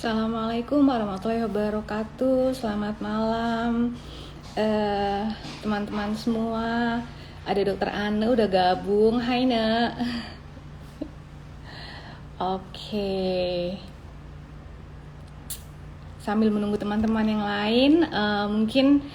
Assalamualaikum warahmatullahi wabarakatuh. Selamat malam, eh, teman-teman semua. Ada Dokter Ane udah gabung. Hai Nek. Oke. Sambil menunggu teman-teman yang lain, mungkin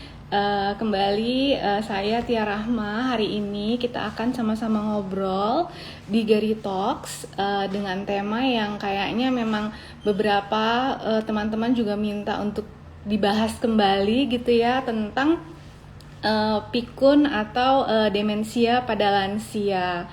kembali saya Tia Rahma. Hari ini kita akan sama-sama ngobrol di Gary Talks dengan tema yang kayaknya memang beberapa teman-teman juga minta untuk dibahas kembali gitu ya, tentang pikun atau demensia pada lansia.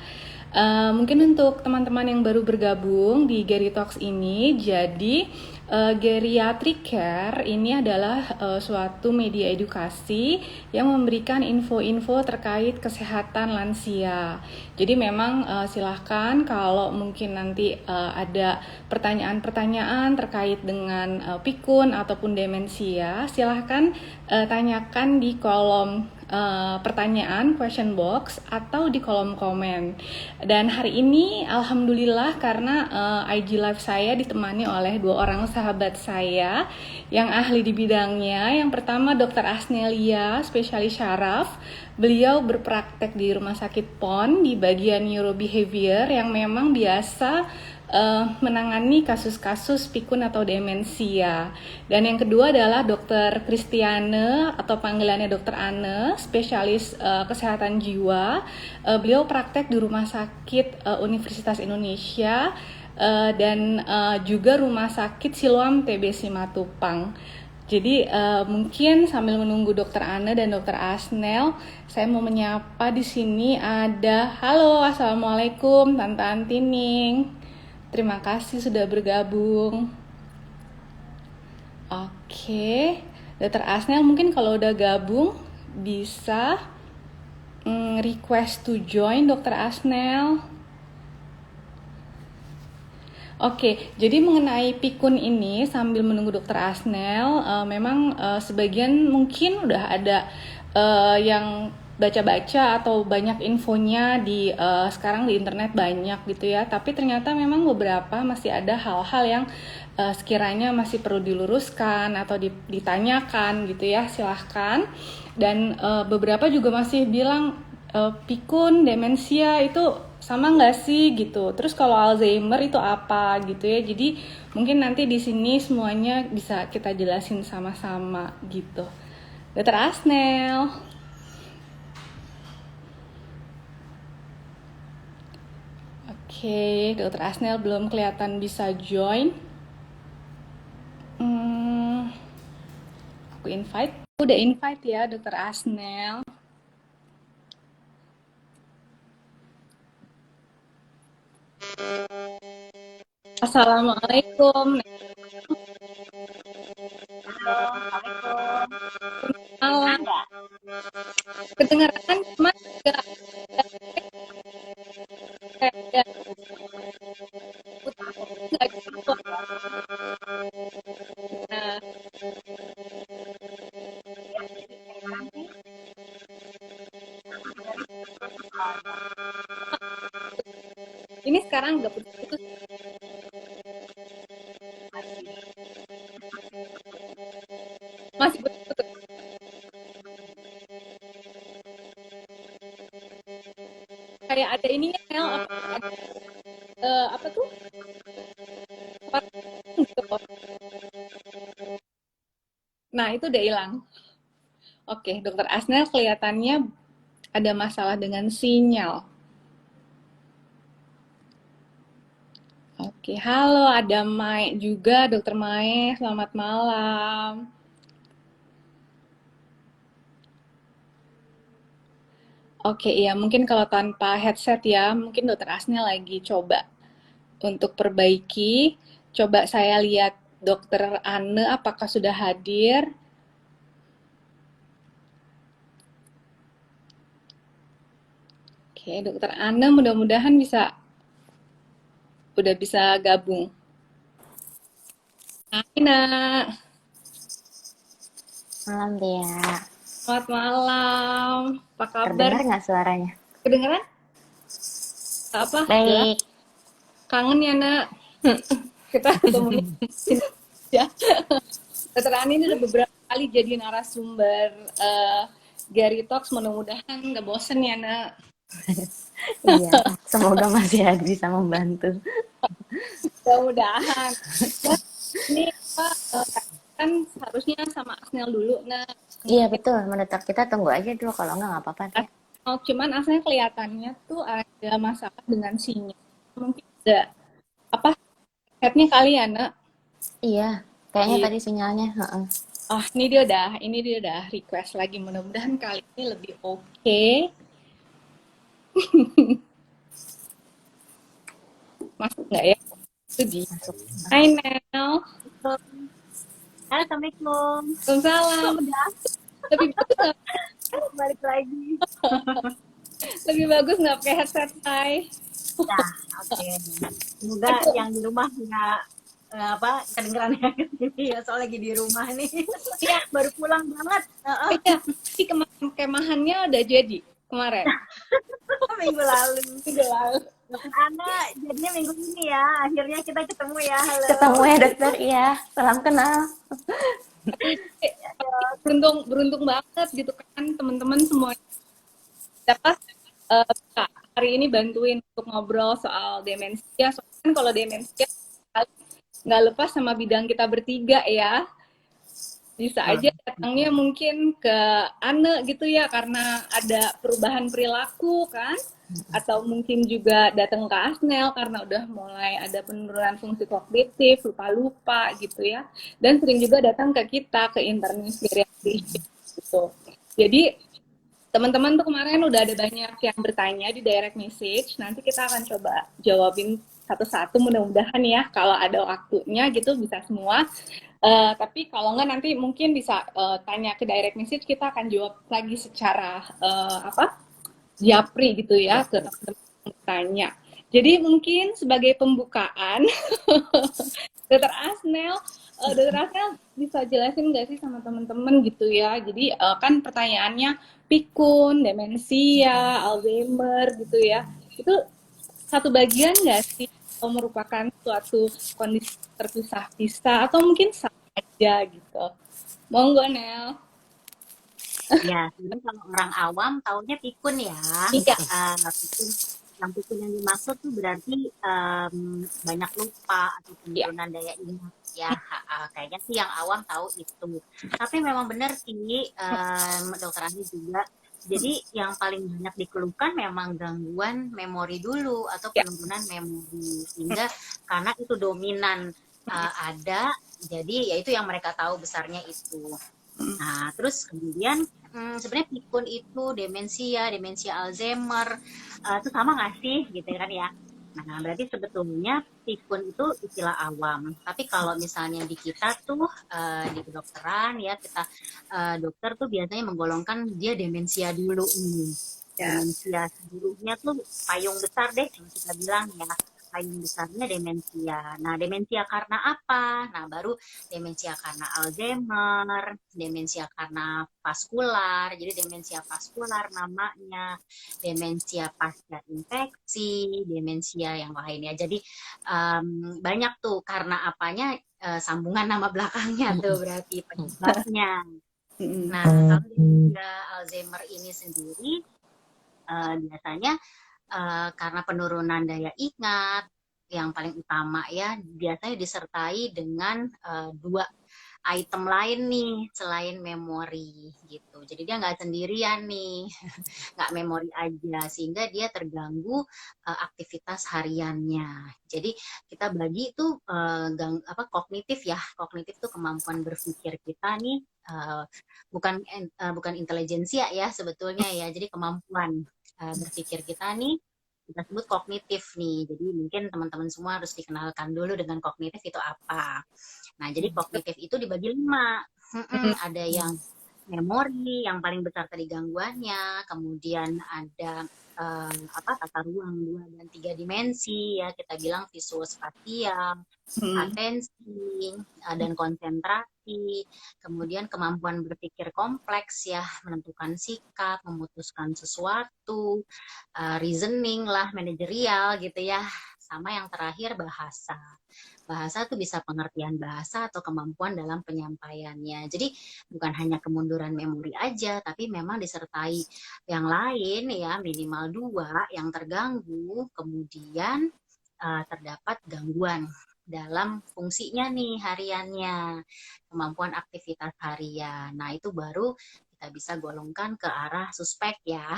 Mungkin untuk teman-teman yang baru bergabung di Gary Talks ini, jadi Geriatric Care ini adalah suatu media edukasi yang memberikan info-info terkait kesehatan lansia. Jadi memang silahkan kalau mungkin nanti ada pertanyaan-pertanyaan terkait dengan pikun ataupun demensia, silahkan tanyakan di kolom pertanyaan question box atau di kolom komen. Dan hari ini alhamdulillah karena IG live saya ditemani oleh dua orang sahabat saya yang ahli di bidangnya. Yang pertama Dr. Asnelia, spesialis syaraf. Beliau berpraktek di Rumah Sakit PON di bagian neurobehavior yang memang biasa menangani kasus-kasus pikun atau demensia. Dan yang kedua adalah Dr. Kristiane atau panggilannya Dr. Ane, spesialis kesehatan jiwa. Beliau praktek di Rumah Sakit Universitas Indonesia dan juga Rumah Sakit Siloam TB Simatupang. Jadi mungkin sambil menunggu Dr. Ane dan Dr. Asnel, saya mau menyapa di sini ada halo, assalamualaikum Tante Antining. Terima kasih sudah bergabung. Oke, Dr. Asnel mungkin kalau udah gabung bisa request to join Dr. Asnel. Oke, jadi mengenai pikun ini sambil menunggu Dr. Asnel, memang sebagian mungkin udah ada yang baca-baca atau banyak infonya di sekarang di internet banyak gitu ya. Tapi ternyata memang beberapa masih ada hal-hal yang sekiranya masih perlu diluruskan atau ditanyakan gitu ya. Silahkan. Dan beberapa juga masih bilang pikun, demensia itu sama nggak sih gitu. Terus kalau Alzheimer itu apa gitu ya. Jadi mungkin nanti di sini semuanya bisa kita jelasin sama-sama gitu. Dr. Asnel. Oke, Dr. Asnel belum kelihatan bisa join. Aku invite. Udah invite ya, Dr. Asnel. Assalamualaikum. Malam. Kedengaran cuma enggak kayak enggak gitu. Nah, ini sekarang enggak putus-putus, masih putus-putus. Kayak ada ininya Nel apa tuh? Apa gitu. Nah, itu udah hilang. Oke, Dokter Asnel kelihatannya ada masalah dengan sinyal. Oke, halo, ada Mai juga, Dokter Mai. Selamat malam. Oke, iya, mungkin kalau tanpa headset ya, mungkin Dokter Asnel lagi coba untuk perbaiki. Coba saya lihat Dokter Ane apakah sudah hadir. Oke, Dokter Ane mudah-mudahan udah bisa gabung. Hai, Nak. Malam dia. Selamat malam. Apa kabar? Terdengar nggak suaranya? Kedengeran? Apa? Jelas? Baik. Kangen ya, Nak. Kita ketemunya Ya, Dokter Ani ini udah beberapa kali jadi narasumber Gary Talks. Mudah-mudahan nggak bosen ya, Nak. Iya, semoga Mas Yadi bisa membantu. Mudah-mudahan. Nah, ini apa, kan seharusnya sama Asnel dulu. Nah, Iya mungkin betul, menurut kita tunggu aja dulu, kalau enggak apa-apa deh. oh, cuman Asnel kelihatannya tuh ada masalah dengan sinyal. Mungkin ada apa headnya kali ya, Nak? Iya, kayaknya Gitu. tadi sinyalnya. Heeh. Oh, ini dia udah request lagi. Mudah-mudahan kali ini lebih oke. Masuk nggak ya? Itu dia. Masuk. Hai Nel. Halo, Assalamualaikum. Kok Waalaikumsalam. udah Lebih bagus nggak? balik lagi? Lebih bagus nggak pakai headset, Hai? Nah, oke. Semoga Aduh, yang di rumah nggak kedengeran ya ke sini ya, soal lagi di rumah nih. iya, Baru pulang banget. iya. Tapi kemahannya udah jadi kemarin. Minggu lalu. Minggu lalu. Dokter Ana, jadinya minggu ini ya. Akhirnya kita ketemu ya. Halo. Ketemu ya dokter, iya. Salam kenal. Tapi beruntung banget gitu kan teman-teman semua dapat bisa hari ini bantuin untuk ngobrol soal demensia. Soalnya kan kalau demensia nggak lepas sama bidang kita bertiga ya. Bisa aja datangnya mungkin ke Ane gitu ya karena ada perubahan perilaku kan, atau mungkin juga datang ke Asnel karena udah mulai ada penurunan fungsi kognitif, lupa-lupa gitu ya, dan sering juga datang ke kita ke internis geriatrik gitu. Jadi teman-teman tuh kemarin udah ada banyak yang bertanya di direct message, nanti kita akan coba jawabin satu-satu mudah-mudahan ya, kalau ada waktunya gitu bisa semua. Tapi kalau nggak nanti mungkin bisa tanya ke direct message, kita akan jawab lagi secara apa japri gitu ya ke teman-teman yang bertanya. Jadi mungkin sebagai pembukaan, Dokter Asnel, Dokter Asnel bisa jelasin nggak sih sama teman-teman gitu ya? Jadi kan pertanyaannya pikun, demensia, Alzheimer gitu ya. Itu satu bagian nggak sih atau merupakan suatu kondisi terpisah-pisah atau mungkin sama aja gitu. Monggo Nel. Ya, sebenarnya kalau orang awam taunya pikun ya. Iya. Pikun, yang pikun yang dimaksud tuh berarti banyak lupa atau Iya. penurunan daya ingat ya. Kayaknya sih yang awam tahu itu. Tapi memang benar sih, dokter Andi juga. Jadi yang paling banyak dikeluhkan memang gangguan memori dulu atau Iya. penurunan memori, sehingga karena itu dominan ada, jadi ya itu yang mereka tahu besarnya itu. Nah, terus kemudian sebenarnya pikun itu demensia Alzheimer, itu sama nggak sih gitu kan ya? Nah, berarti sebetulnya pikun itu istilah awam. Tapi kalau misalnya di kita tuh di kedokteran ya, kita dokter tuh biasanya menggolongkan dia demensia dulu nih. Ya. Demensia dulunya tuh payung besar deh yang kita bilang ya. Payung besarnya demensia. Nah, demensia karena apa? Nah, baru demensia karena Alzheimer, demensia karena vaskular, jadi demensia vaskular namanya, demensia pasca infeksi, demensia yang lainnya. Jadi banyak tuh karena apanya, sambungan nama belakangnya tuh berarti penyebabnya. Nah, kalau demensia Alzheimer ini sendiri biasanya karena penurunan daya ingat yang paling utama ya, biasanya disertai dengan dua item lain nih selain memori gitu. Jadi dia nggak sendirian nih, nggak memori aja, sehingga dia terganggu aktivitas hariannya. Jadi kita bagi tuh kognitif ya, kognitif tuh kemampuan berpikir kita nih, bukan intelijensia ya sebetulnya ya, jadi kemampuan berpikir kita nih kita sebut kognitif nih. Jadi mungkin teman-teman semua harus dikenalkan dulu dengan kognitif itu apa. Nah, jadi kognitif itu dibagi 5. Ada yang memori, yang paling besar tadi gangguannya, kemudian ada tata ruang 2 dan 3 dimensi ya, kita bilang visuospasial, atensi, dan konsentrasi, kemudian kemampuan berpikir kompleks ya, menentukan sikap, memutuskan sesuatu, reasoning lah, manajerial gitu ya, sama yang terakhir bahasa. Bahasa tuh bisa pengertian bahasa atau kemampuan dalam penyampaiannya. Jadi bukan hanya kemunduran memori aja, tapi memang disertai yang lain ya, minimal 2 yang terganggu, kemudian terdapat gangguan dalam fungsinya nih hariannya, kemampuan aktivitas harian. Nah, itu baru kita bisa golongkan ke arah suspek ya.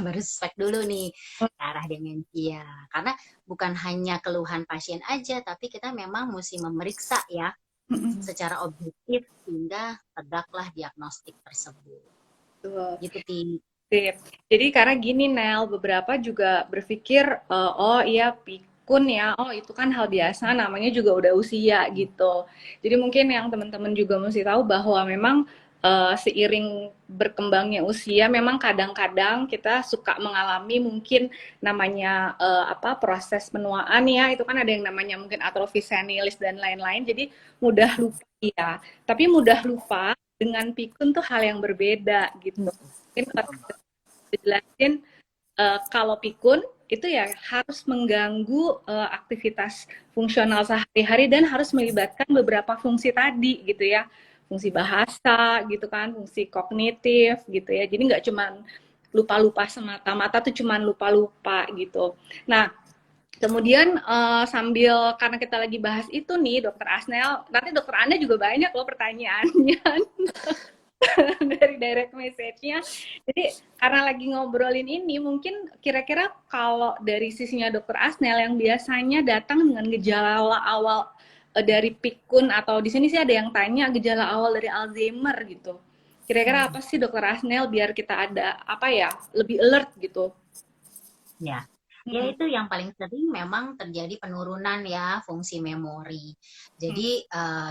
Baru suspek dulu nih ke arah demensia. Karena bukan hanya keluhan pasien aja, tapi kita memang mesti memeriksa ya secara objektif sehingga tegaklah diagnostik tersebut. Betul. Gitu, Ti. Sip. Jadi karena gini Nel, beberapa juga berpikir, oh iya pikun ya, oh itu kan hal biasa, namanya juga udah usia gitu. Jadi mungkin yang teman-teman juga mesti tahu bahwa memang seiring berkembangnya usia, memang kadang-kadang kita suka mengalami mungkin namanya apa proses penuaan ya, itu kan ada yang namanya mungkin atrofi senilis dan lain-lain. Jadi mudah lupa ya, tapi mudah lupa dengan pikun tuh hal yang berbeda gitu. Mungkin dijelasin kalau pikun itu ya harus mengganggu aktivitas fungsional sehari-hari dan harus melibatkan beberapa fungsi tadi gitu ya, fungsi bahasa gitu kan, fungsi kognitif gitu ya, jadi nggak cuman lupa-lupa semata-mata tuh cuman lupa-lupa gitu. Nah kemudian sambil karena kita lagi bahas itu nih Dokter Asnel, nanti Dokter Anda juga banyak loh pertanyaannya dari direct message-nya. Jadi karena lagi ngobrolin ini, mungkin kira-kira kalau dari sisinya Dokter Asnel yang biasanya datang dengan gejala awal dari pikun atau di sini sih ada yang tanya gejala awal dari Alzheimer gitu. Kira-kira apa sih Dokter Asnel biar kita ada apa ya lebih alert gitu? Ya. Ya itu yang paling sering memang terjadi penurunan ya fungsi memori. Jadi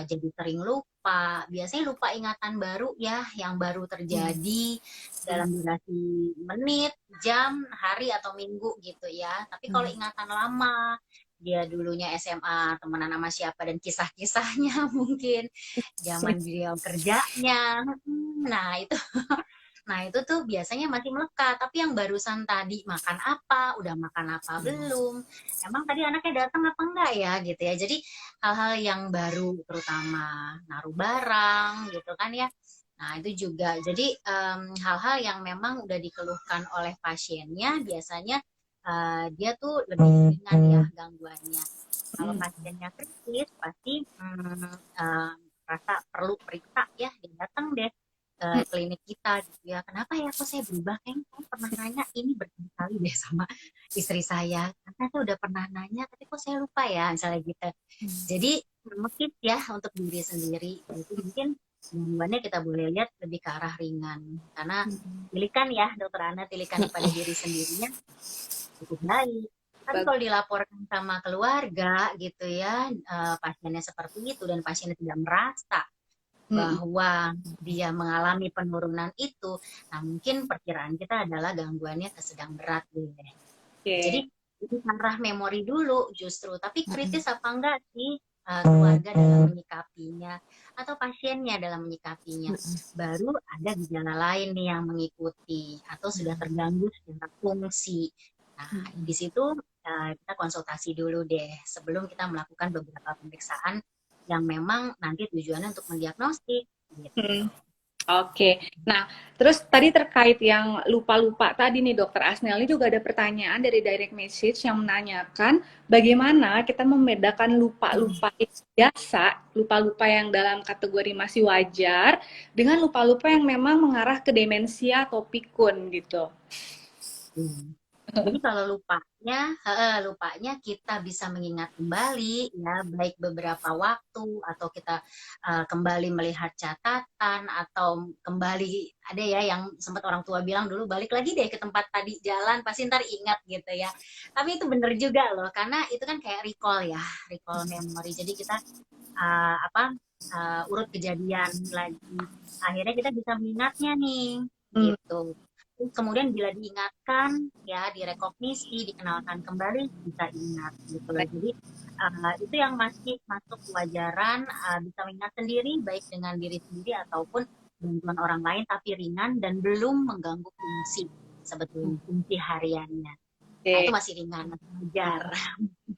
jadi sering lupa. Biasanya lupa ingatan baru ya yang baru terjadi dalam durasi menit, jam, hari atau minggu gitu ya. Tapi kalau ingatan lama, dia dulunya SMA temenan sama siapa dan kisah-kisahnya mungkin zaman beliau kerjanya. Nah, itu Nah, itu tuh biasanya masih melekat. Tapi yang barusan tadi makan apa, udah makan apa belum, emang tadi anaknya datang apa enggak ya gitu ya. Jadi hal-hal yang baru terutama naruh barang gitu kan ya. Nah, itu juga. Jadi hal-hal yang memang udah dikeluhkan oleh pasiennya biasanya dia tuh lebih ringan ya gangguannya. Kalau pasiennya kritis pasti rasa perlu periksa ya, dia datang deh klinik kita gitu ya. Kenapa ya kok saya berubah? Kayaknya saya pernah nanya ini berkali-kali deh sama istri saya. Karena saya udah pernah nanya tapi kok saya lupa ya misalnya gitu. Jadi mungkin ya untuk diri sendiri itu mungkin gangguannya kita boleh lihat lebih ke arah ringan. Karena pilihan ya Dokter Ana, pilihan pada diri sendirinya cukup baik. Tapi kalau dilaporkan sama keluarga gitu ya, pasiennya seperti itu dan pasiennya tidak merasa bahwa dia mengalami penurunan itu, nah mungkin perkiraan kita adalah gangguannya ke sedang berat deh. Jadi itu arah memori dulu justru, tapi kritis apa enggak sih keluarga dalam menyikapinya atau pasiennya dalam menyikapinya, baru ada gejala lain nih yang mengikuti atau sudah terganggu secara fungsi. Nah di situ kita konsultasi dulu deh sebelum kita melakukan beberapa pemeriksaan yang memang nanti tujuannya untuk mendiagnostik. Gitu. Oke. Nah, terus tadi terkait yang lupa-lupa tadi nih Dokter Asnel, ini juga ada pertanyaan dari direct message yang menanyakan bagaimana kita membedakan lupa-lupa biasa, lupa-lupa yang dalam kategori masih wajar, dengan lupa-lupa yang memang mengarah ke demensia atau pikun gitu. Jadi kalau lupanya kita bisa mengingat kembali ya, baik beberapa waktu atau kita kembali melihat catatan atau kembali ada ya yang sempat orang tua bilang dulu balik lagi deh ke tempat tadi jalan pasti ntar ingat gitu ya. Tapi itu bener juga loh karena itu kan kayak recall ya, recall memory. Jadi kita urut kejadian lagi. Akhirnya kita bisa mengingatnya nih gitu. Kemudian bila diingatkan ya direkognisi dikenalkan kembali bisa ingat gitu loh. Jadi itu yang masih masuk kewajaran bisa mengingat sendiri baik dengan diri sendiri ataupun bantuan orang lain tapi ringan dan belum mengganggu fungsi sebetulnya fungsi hariannya. Nah, Oke. itu masih ringan, masih wajar.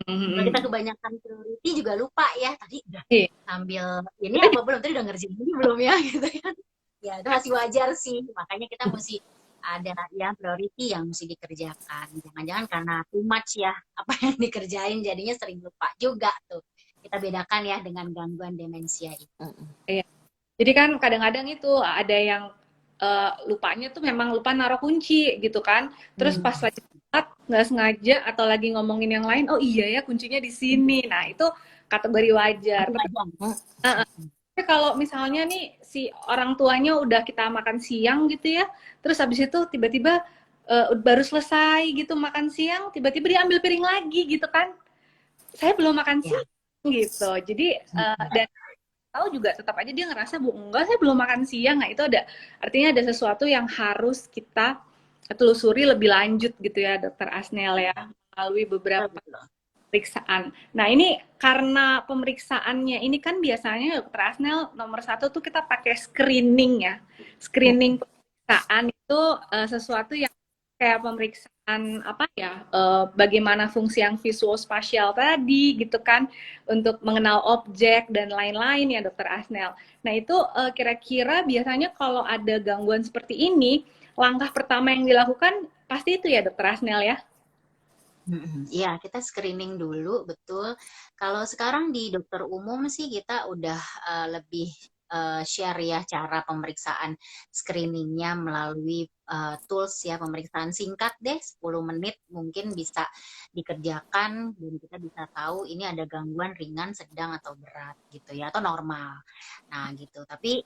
Kalau kita Mhm. kebanyakan priority juga lupa ya, tadi udah Iya. sambil ini Kita apa belum, tadi udah ngerjain ini belum ya, gitu kan. Ya, itu masih wajar sih. Makanya kita mesti ada ya priority yang mesti dikerjakan. Jangan-jangan karena too much ya apa yang dikerjain jadinya sering lupa juga tuh. Kita bedakan ya dengan gangguan demensia itu. Iya. Jadi kan kadang-kadang itu ada yang lupanya tuh memang lupa naruh kunci gitu kan. Terus pas Hmm. lagi sholat, nggak sengaja atau lagi ngomongin yang lain, oh iya ya kuncinya di sini. Nah itu kategori wajar. Itu Tapi wajar. kalau misalnya nih si orang tuanya udah kita makan siang gitu ya, terus habis itu tiba-tiba baru selesai gitu makan siang, tiba-tiba diambil piring lagi gitu kan. Saya belum makan Ya. siang gitu. Jadi dan tahu juga tetap aja dia ngerasa bu enggak saya belum makan siang. Nah itu ada artinya ada sesuatu yang harus kita telusuri lebih lanjut gitu ya dokter Asnel ya melalui beberapa Betul. pemeriksaan. Nah ini karena pemeriksaannya ini kan biasanya dokter Asnel nomor satu tuh kita pakai screening ya. Screening pemeriksaan itu sesuatu yang kayak pemeriksaan apa ya, bagaimana fungsi yang visuospasial tadi gitu kan, untuk mengenal objek dan lain-lain ya dokter Asnel. Nah itu kira-kira biasanya kalau ada gangguan seperti ini, langkah pertama yang dilakukan pasti itu ya dokter Asnel ya? Iya, kita screening dulu, betul. Kalau sekarang di dokter umum sih kita udah lebih share ya cara pemeriksaan screeningnya melalui tools ya, pemeriksaan singkat deh, 10 menit mungkin bisa dikerjakan dan kita bisa tahu ini ada gangguan ringan, sedang atau berat gitu ya, atau normal. Nah gitu, tapi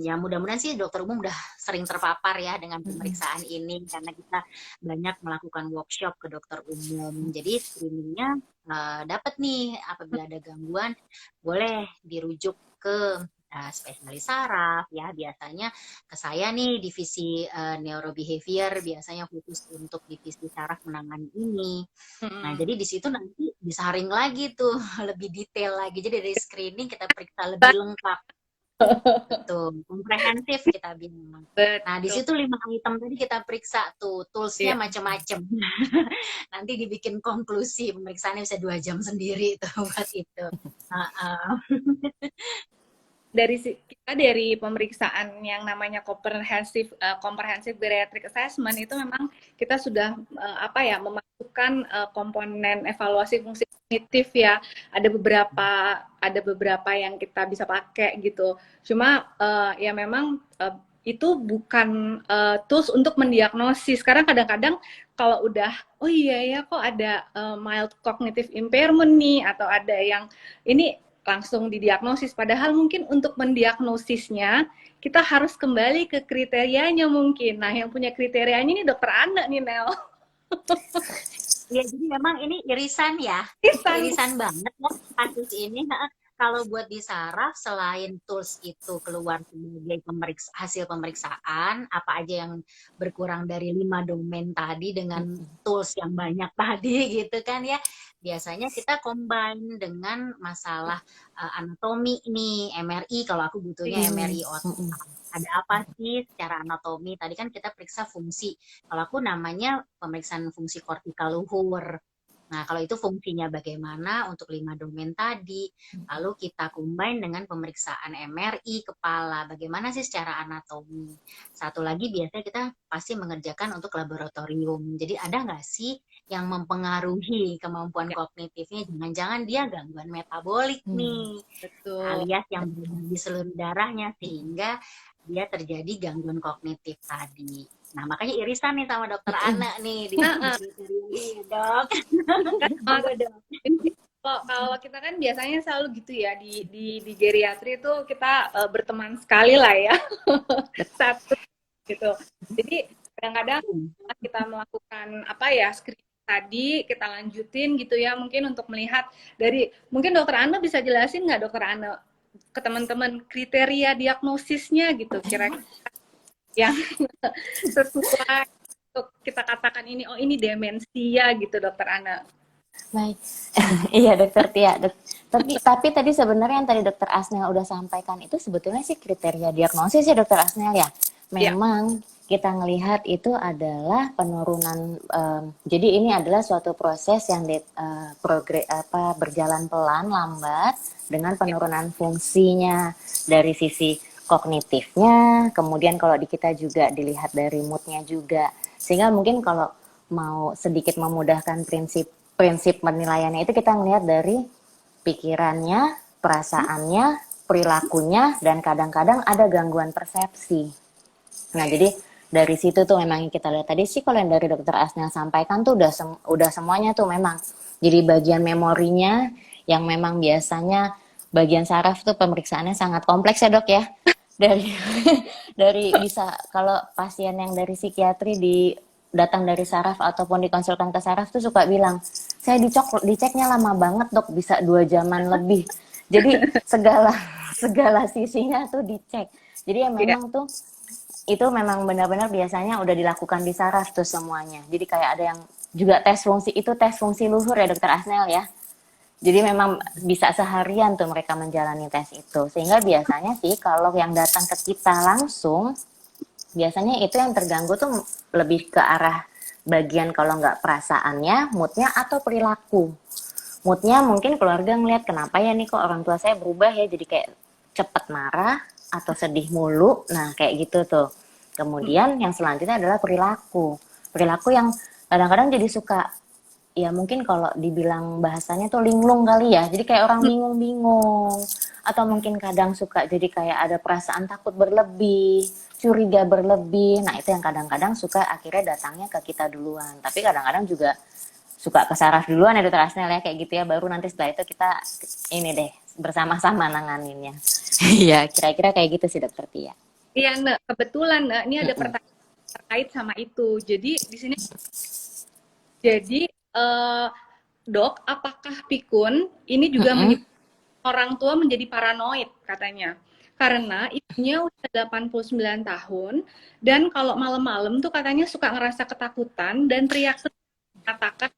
ya mudah-mudahan sih dokter umum udah sering terpapar ya dengan pemeriksaan ini karena kita banyak melakukan workshop ke dokter umum. Jadi screeningnya dapat nih apabila ada gangguan boleh dirujuk ke spesialis saraf ya, biasanya ke saya nih divisi neurobehavior biasanya khusus untuk divisi saraf menangani ini. Nah, Hmm. jadi di situ nanti disaring lagi tuh lebih detail lagi. Jadi dari screening kita periksa lebih lengkap. Betul, komprehensif kita bilang. Nah, di Betul. situ 5 item tadi kita periksa tuh, toolsnya Iya. macam-macam. Nanti dibikin konklusi, pemeriksaannya bisa 2 jam sendiri tuh buat itu. Kita dari pemeriksaan yang namanya comprehensive bariatric assessment itu memang kita sudah apa ya memasukkan komponen evaluasi fungsi kognitif ya, ada beberapa yang kita bisa pakai gitu, cuma ya memang itu bukan tools untuk mendiagnosis. Karena kadang-kadang kalau udah oh iya ya kok ada mild cognitive impairment nih atau ada yang ini langsung didiagnosis. Padahal mungkin untuk mendiagnosisnya kita harus kembali ke kriterianya mungkin. Nah, yang punya kriterianya ini dokter Ana nih, Nel. Ya, jadi memang ini irisan ya, Isan. irisan banget ya kasus ini. Nah, kalau buat di saraf, selain tools itu keluar sebagai hasil pemeriksaan, apa aja yang berkurang dari 5 domain tadi dengan tools yang banyak tadi gitu kan ya, biasanya kita combine dengan masalah anatomi nih, MRI, kalau aku butuhnya MRI otak. Ada apa sih secara anatomi? Tadi kan kita periksa fungsi. Kalau aku namanya pemeriksaan fungsi kortikal luhur. Nah, kalau itu fungsinya bagaimana untuk 5 domain tadi. Lalu kita combine dengan pemeriksaan MRI kepala. Bagaimana sih secara anatomi. Satu lagi biasanya kita pasti mengerjakan untuk laboratorium. Jadi ada nggak sih yang mempengaruhi kemampuan kognitifnya? Jangan-jangan dia gangguan metabolik nih. Betul. Alias yang berada di seluruh darahnya sehingga dia terjadi gangguan kognitif tadi. Nah, makanya irisan nih sama dokter Ana nih di ini, Dok. Monggo, Dok. Kalau kita kan biasanya selalu gitu ya di geriatri itu kita berteman sekali lah ya. Satu gitu. Jadi kadang-kadang kita melakukan apa ya screening tadi kita lanjutin gitu ya mungkin untuk melihat dari mungkin dokter Ana bisa jelasin nggak dokter Ana ke teman-teman kriteria diagnosisnya gitu kira-kira yang sesuai untuk kita katakan ini oh ini demensia gitu dokter Ana. Baik, iya dokter Tia. Tapi tadi sebenarnya yang tadi dokter Asnel udah sampaikan itu sebetulnya sih kriteria diagnosis ya dokter Asnel ya. Memang kita ngelihat itu adalah penurunan, jadi ini adalah suatu proses yang berjalan pelan, lambat, dengan penurunan fungsinya dari sisi kognitifnya, kemudian kalau di kita juga dilihat dari moodnya juga, sehingga mungkin kalau mau sedikit memudahkan prinsip penilaiannya itu kita ngelihat dari pikirannya, perasaannya, perilakunya, dan kadang-kadang ada gangguan persepsi. Nah, jadi dari situ tuh memang yang kita lihat tadi sih, kalau yang dari dokter Asnel sampaikan tuh udah semuanya tuh memang. Jadi bagian memorinya yang memang biasanya bagian saraf tuh pemeriksaannya sangat kompleks ya, Dok ya. Dari dari bisa kalau pasien yang dari psikiatri datang dari saraf ataupun dikonsultan ke saraf tuh suka bilang, saya diceknya lama banget, Dok, bisa 2 jaman lebih. Jadi segala sisinya tuh dicek. Jadi ya memang tuh itu memang benar-benar biasanya udah dilakukan di saraf tuh semuanya. Jadi kayak ada yang juga tes fungsi luhur ya, Dokter Asnel ya. Jadi memang bisa seharian tuh mereka menjalani tes itu. Sehingga biasanya sih kalau yang datang ke kita langsung, biasanya itu yang terganggu tuh lebih ke arah bagian kalau nggak perasaannya, moodnya, atau perilaku. Moodnya mungkin keluarga ngeliat, kenapa ya nih kok orang tua saya berubah ya, jadi kayak cepet marah atau sedih mulu. Nah, kayak gitu tuh. Kemudian yang selanjutnya adalah perilaku. Perilaku yang kadang-kadang jadi suka, ya mungkin kalau dibilang bahasanya tuh linglung kali ya. Jadi kayak orang bingung-bingung. Atau mungkin kadang suka jadi kayak ada perasaan takut berlebih, curiga berlebih. Nah, itu yang kadang-kadang suka akhirnya datangnya ke kita duluan. Tapi kadang-kadang juga suka ke saraf duluan ya, Dokter Asnel ya, kayak gitu ya. Baru nanti setelah itu kita ini deh bersama-sama nanganinnya. Iya, kira-kira kayak gitu sih, Dokter Tia. Iya, Mbak. Kebetulan, Mbak, ini ada pertanyaan terkait sama itu. Jadi di sini, eh, Dok, apakah pikun ini juga menyebabkan orang tua menjadi paranoid katanya? Karena ibunya udah 89 tahun dan kalau malam-malam tuh katanya suka ngerasa ketakutan dan teriak katakan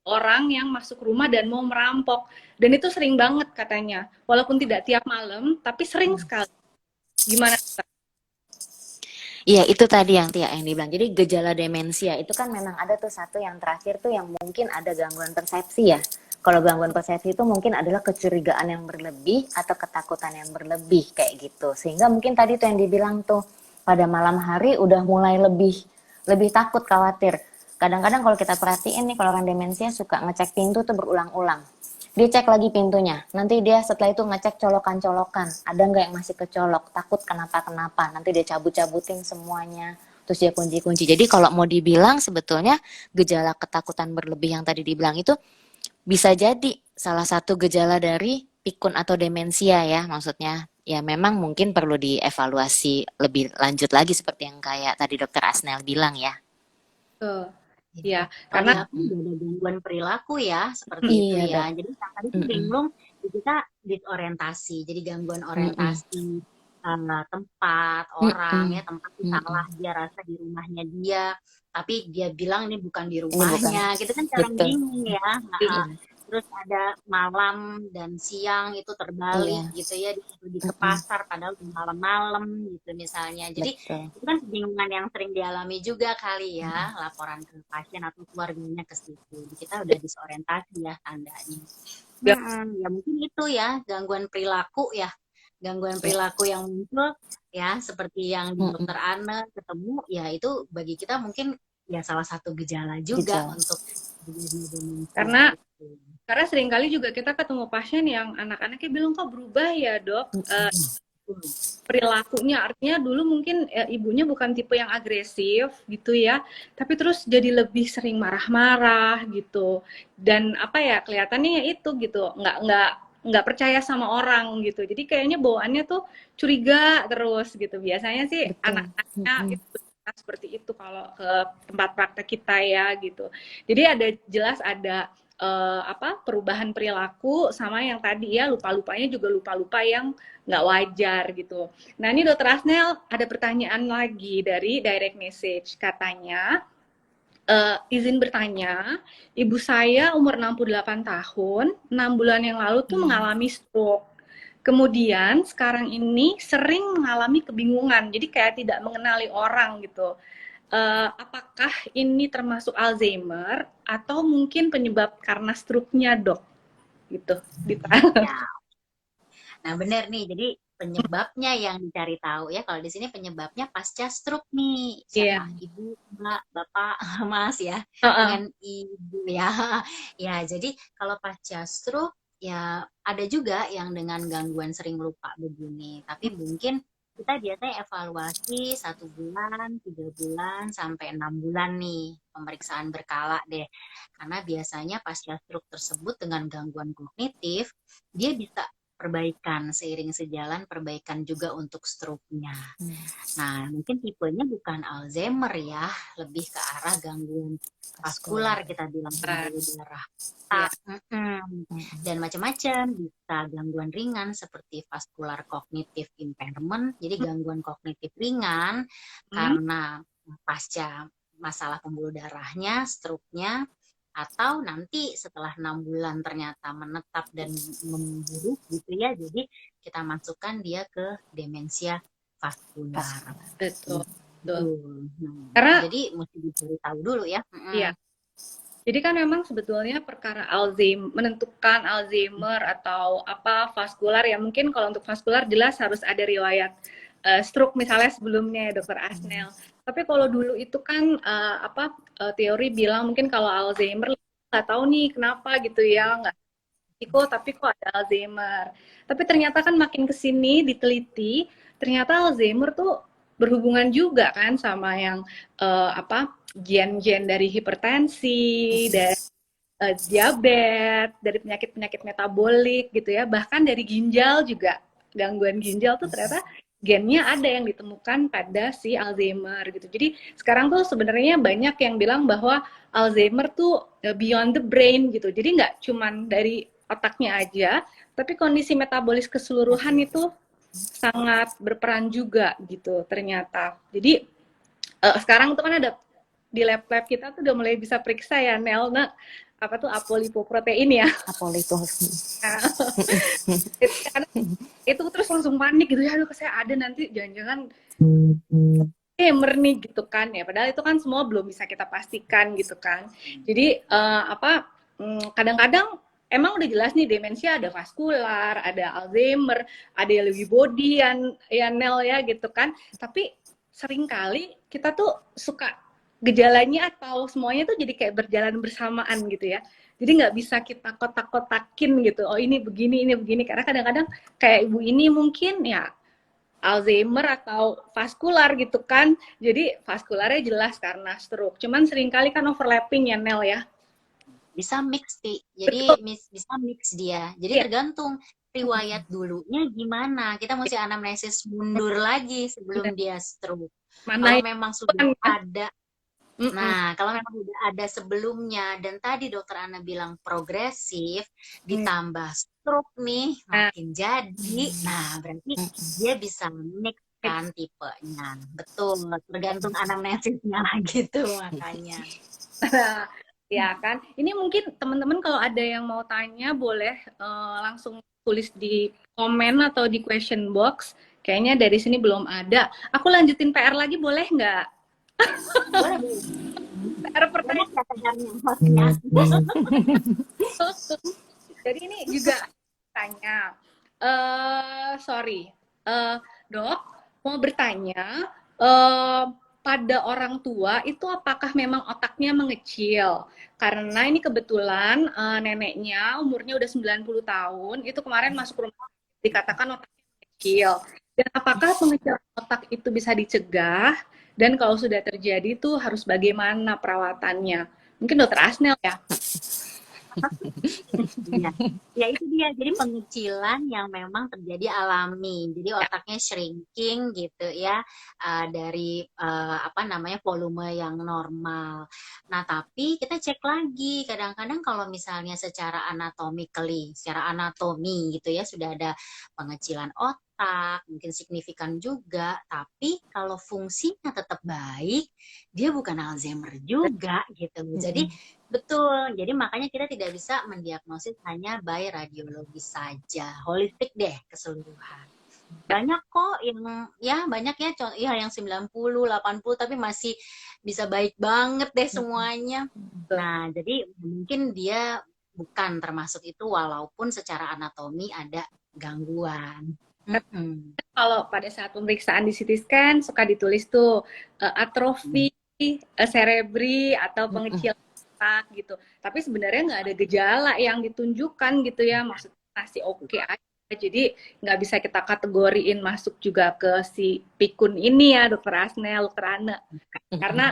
orang yang masuk rumah dan mau merampok. Dan itu sering banget katanya. Walaupun tidak tiap malam, tapi sering sekali. Gimana? Iya, itu tadi yang Tia yang dibilang. Jadi gejala demensia itu kan memang ada tuh satu yang terakhir tuh yang mungkin ada gangguan persepsi ya. Kalau gangguan persepsi itu mungkin adalah kecurigaan yang berlebih atau ketakutan yang berlebih kayak gitu. Sehingga mungkin tadi tuh yang dibilang tuh pada malam hari udah mulai lebih takut, khawatir. Kadang-kadang kalau kita perhatiin nih, kalau orang demensia suka ngecek pintu tuh berulang-ulang. Dia cek lagi pintunya, nanti dia setelah itu ngecek colokan-colokan, ada nggak yang masih kecolok, takut kenapa-kenapa, nanti dia cabut-cabutin semuanya, terus dia kunci-kunci. Jadi kalau mau dibilang sebetulnya gejala ketakutan berlebih yang tadi dibilang itu bisa jadi salah satu gejala dari pikun atau demensia ya, maksudnya ya memang mungkin perlu dievaluasi lebih lanjut lagi seperti yang kayak tadi Dokter Asnel bilang ya. Ya, karena ada gangguan perilaku ya seperti itu ya. Jadi yang tadi itu bingung, kita disorientasi. Jadi gangguan orientasi tempat, orang ya, tempat itu salah, dia rasa di rumahnya dia, tapi dia bilang ini bukan di rumahnya. Gitu kan cara bingung ya. Terus ada malam dan siang itu terbalik gitu ya, di ke pasar padahal malam-malam gitu misalnya. Jadi itu kan kebingungan yang sering dialami juga kali ya, laporan ke pasien atau keluarganya ke situ. Kita udah disorientasi ya tandanya. Ya mungkin itu ya gangguan perilaku ya, gangguan perilaku yang muncul ya, seperti yang di Dokter Anne ketemu ya, itu bagi kita mungkin ya salah satu gejala juga untuk karena seringkali juga kita ketemu pasien yang anak-anaknya bilang kok berubah ya, Dok, perilakunya. Artinya dulu mungkin ibunya bukan tipe yang agresif gitu ya, tapi terus jadi lebih sering marah-marah gitu. Dan apa ya, kelihatannya ya itu gitu, nggak percaya sama orang gitu. Jadi kayaknya bawaannya tuh curiga terus gitu. Biasanya sih anak-anaknya itu seperti itu kalau ke tempat praktek kita ya gitu. Jadi jelas ada perubahan perilaku, sama yang tadi ya lupa-lupanya juga lupa-lupa yang nggak wajar gitu. Nah ini Dokter Asnel ada pertanyaan lagi dari direct message, katanya izin bertanya, ibu saya umur 68 tahun, 6 bulan yang lalu tuh mengalami stroke. Kemudian sekarang ini sering mengalami kebingungan, jadi kayak tidak mengenali orang gitu. apakah ini termasuk Alzheimer atau mungkin penyebab karena stroke-nya, Dok? Gitu. Ya. Nah, benar nih. Jadi penyebabnya yang dicari tahu ya. Kalau di sini penyebabnya pasca stroke nih. Iya. Siapa? Ibu, Mbak, Bapak, Mas ya. Heeh. Dengan ibu ya. Ya, jadi kalau pasca stroke ya ada juga yang dengan gangguan sering lupa begini. Tapi mungkin kita biasanya evaluasi 1 bulan, 3 bulan, sampai 6 bulan nih pemeriksaan berkala deh. Karena biasanya pasca stroke tersebut dengan gangguan kognitif dia bisa perbaikan seiring sejalan perbaikan juga untuk stroke-nya. Nah, mungkin tipenya bukan Alzheimer ya, lebih ke arah gangguan vaskular kita bilang pembuluh darah. Iya. Dan macam-macam, bisa gangguan ringan seperti vascular cognitive impairment, jadi gangguan kognitif ringan karena pasca masalah pembuluh darahnya, stroke-nya, atau nanti setelah 6 bulan ternyata menetap dan memburuk gitu ya, jadi kita masukkan dia ke demensia vaskular. Betul. Karena jadi mesti dicari tahu dulu ya. Iya. Jadi kan memang sebetulnya perkara Alzheimer, menentukan Alzheimer atau apa vaskular ya, mungkin kalau untuk vaskular jelas harus ada riwayat stroke misalnya sebelumnya ya, Dokter Asnel. Tapi kalau dulu itu kan teori bilang mungkin kalau Alzheimer nggak tahu nih kenapa gitu ya, nggak risiko tapi kok ada Alzheimer. Tapi ternyata kan makin kesini diteliti, ternyata Alzheimer tuh berhubungan juga kan sama yang gen-gen dari hipertensi, dari diabetes, dari penyakit-penyakit metabolik gitu ya, bahkan dari ginjal juga. Gangguan ginjal tuh ternyata gennya ada yang ditemukan pada si Alzheimer gitu. Jadi sekarang tuh sebenarnya banyak yang bilang bahwa Alzheimer tuh beyond the brain gitu. Jadi nggak cuman dari otaknya aja, tapi kondisi metabolis keseluruhan itu sangat berperan juga gitu ternyata. Jadi sekarang tuh kan ada di lab-lab kita tuh udah mulai bisa periksa ya, Nel, apa tuh apolipoprotein ya. Itu terus langsung panik gitu ya, aduh saya ada nanti jangan-jangan Alzheimer nih gitu kan ya. Padahal itu kan semua belum bisa kita pastikan gitu kan. Jadi kadang-kadang emang udah jelas nih demensia ada vaskular, ada Alzheimer, ada yang Lewy body ya Nel ya gitu kan. Tapi seringkali kita tuh suka gejalanya atau semuanya tuh jadi kayak berjalan bersamaan gitu ya. Jadi nggak bisa kita kotak-kotakin gitu. Oh ini begini, karena kadang-kadang kayak ibu ini mungkin ya Alzheimer atau vaskular gitu kan. Jadi vaskularnya jelas karena stroke. Cuman seringkali kan overlapping ya Nel ya. Bisa mix sih. Jadi bisa mix dia. Jadi tergantung riwayat dulunya gimana. Kita mesti anamnesis mundur lagi sebelum dia stroke. Kalau memang sudah ada. Nah, kalau memang sudah ada sebelumnya dan tadi Dokter Ana bilang progresif ditambah stroke nih makin jadi. Nah, berarti dia bisa mix kan tipenya. Betul, tergantung anamnesisnya gitu makanya. Ya kan, ini mungkin teman-teman kalau ada yang mau tanya boleh langsung tulis di komen atau di question box. Kayaknya dari sini belum ada. Aku lanjutin PR lagi boleh nggak? Boleh. PR pertanyaan. Jadi ini juga tanya. Dok, mau bertanya. Pada orang tua itu apakah memang otaknya mengecil? Karena ini kebetulan neneknya umurnya udah 90 tahun, itu kemarin masuk rumah dikatakan otaknya kecil. Dan apakah pengecilan otak itu bisa dicegah? Dan kalau sudah terjadi itu harus bagaimana perawatannya? Mungkin Dokter Asnel ya? Ya itu dia, jadi pengecilan yang memang terjadi alami, jadi otaknya shrinking gitu ya, dari volume yang normal. Nah tapi kita cek lagi, kadang-kadang kalau misalnya secara anatomi gitu ya sudah ada pengecilan otak, mungkin signifikan juga, tapi kalau fungsinya tetap baik, dia bukan Alzheimer juga gitu. Jadi betul, jadi makanya kita tidak bisa mendiagnosis hanya by radiologi saja, holistik deh keseluruhan. banyak kok yang 90, 80 tapi masih bisa baik banget deh semuanya. Nah, jadi mungkin dia bukan termasuk itu walaupun secara anatomi ada gangguan. Mm-mm. Kalau pada saat pemeriksaan di CT scan suka ditulis tuh atrofi cerebri atau Mm-mm. pengecilan otak gitu. Tapi sebenarnya nggak ada gejala yang ditunjukkan gitu ya, maksudnya masih oke aja. Jadi nggak bisa kita kategoriin masuk juga ke si pikun ini ya, Dokter Asnel, Dokter Ane. Karena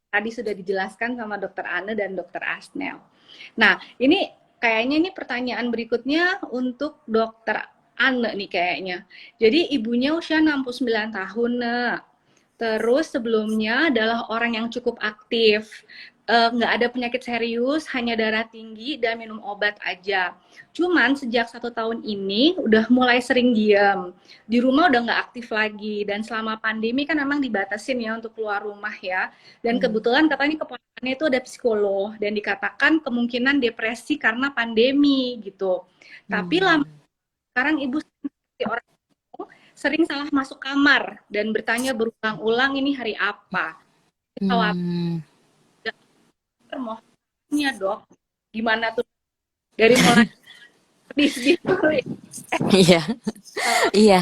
tadi sudah dijelaskan sama Dokter Ane dan Dokter Asnel. Nah, ini kayaknya ini pertanyaan berikutnya untuk Dokter Ane nih kayaknya. Jadi ibunya usia 69 tahun, Nek. Terus sebelumnya adalah orang yang cukup aktif, nggak ada penyakit serius, hanya darah tinggi dan minum obat aja. Cuman sejak 1 tahun ini udah mulai sering diam. Di rumah udah nggak aktif lagi. Dan selama pandemi kan memang dibatasin ya untuk keluar rumah ya. Dan kebetulan katanya keponakannya itu ada psikolog. Dan dikatakan kemungkinan depresi karena pandemi gitu. Tapi lama sekarang ibu seperti orang sering salah masuk kamar dan bertanya berulang-ulang ini hari apa. Khawatir mohonnya dok, gimana tuh dari mulai sedih dulu ya. Iya, iya.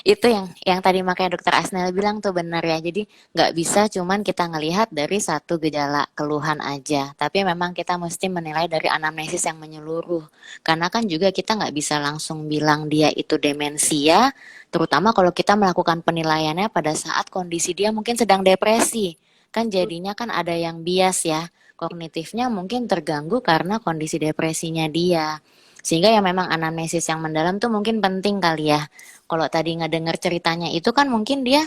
Itu yang tadi makanya Dokter Asnel bilang tuh benar ya. Jadi nggak bisa cuman kita ngelihat dari satu gejala keluhan aja. Tapi memang kita mesti menilai dari anamnesis yang menyeluruh. Karena kan juga kita nggak bisa langsung bilang dia itu demensia, terutama kalau kita melakukan penilaiannya pada saat kondisi dia mungkin sedang depresi. Kan jadinya kan ada yang bias ya. Kognitifnya mungkin terganggu karena kondisi depresinya dia. Sehingga ya memang anamnesis yang mendalam tuh mungkin penting kali ya. Kalau tadi ngedenger ceritanya itu kan mungkin dia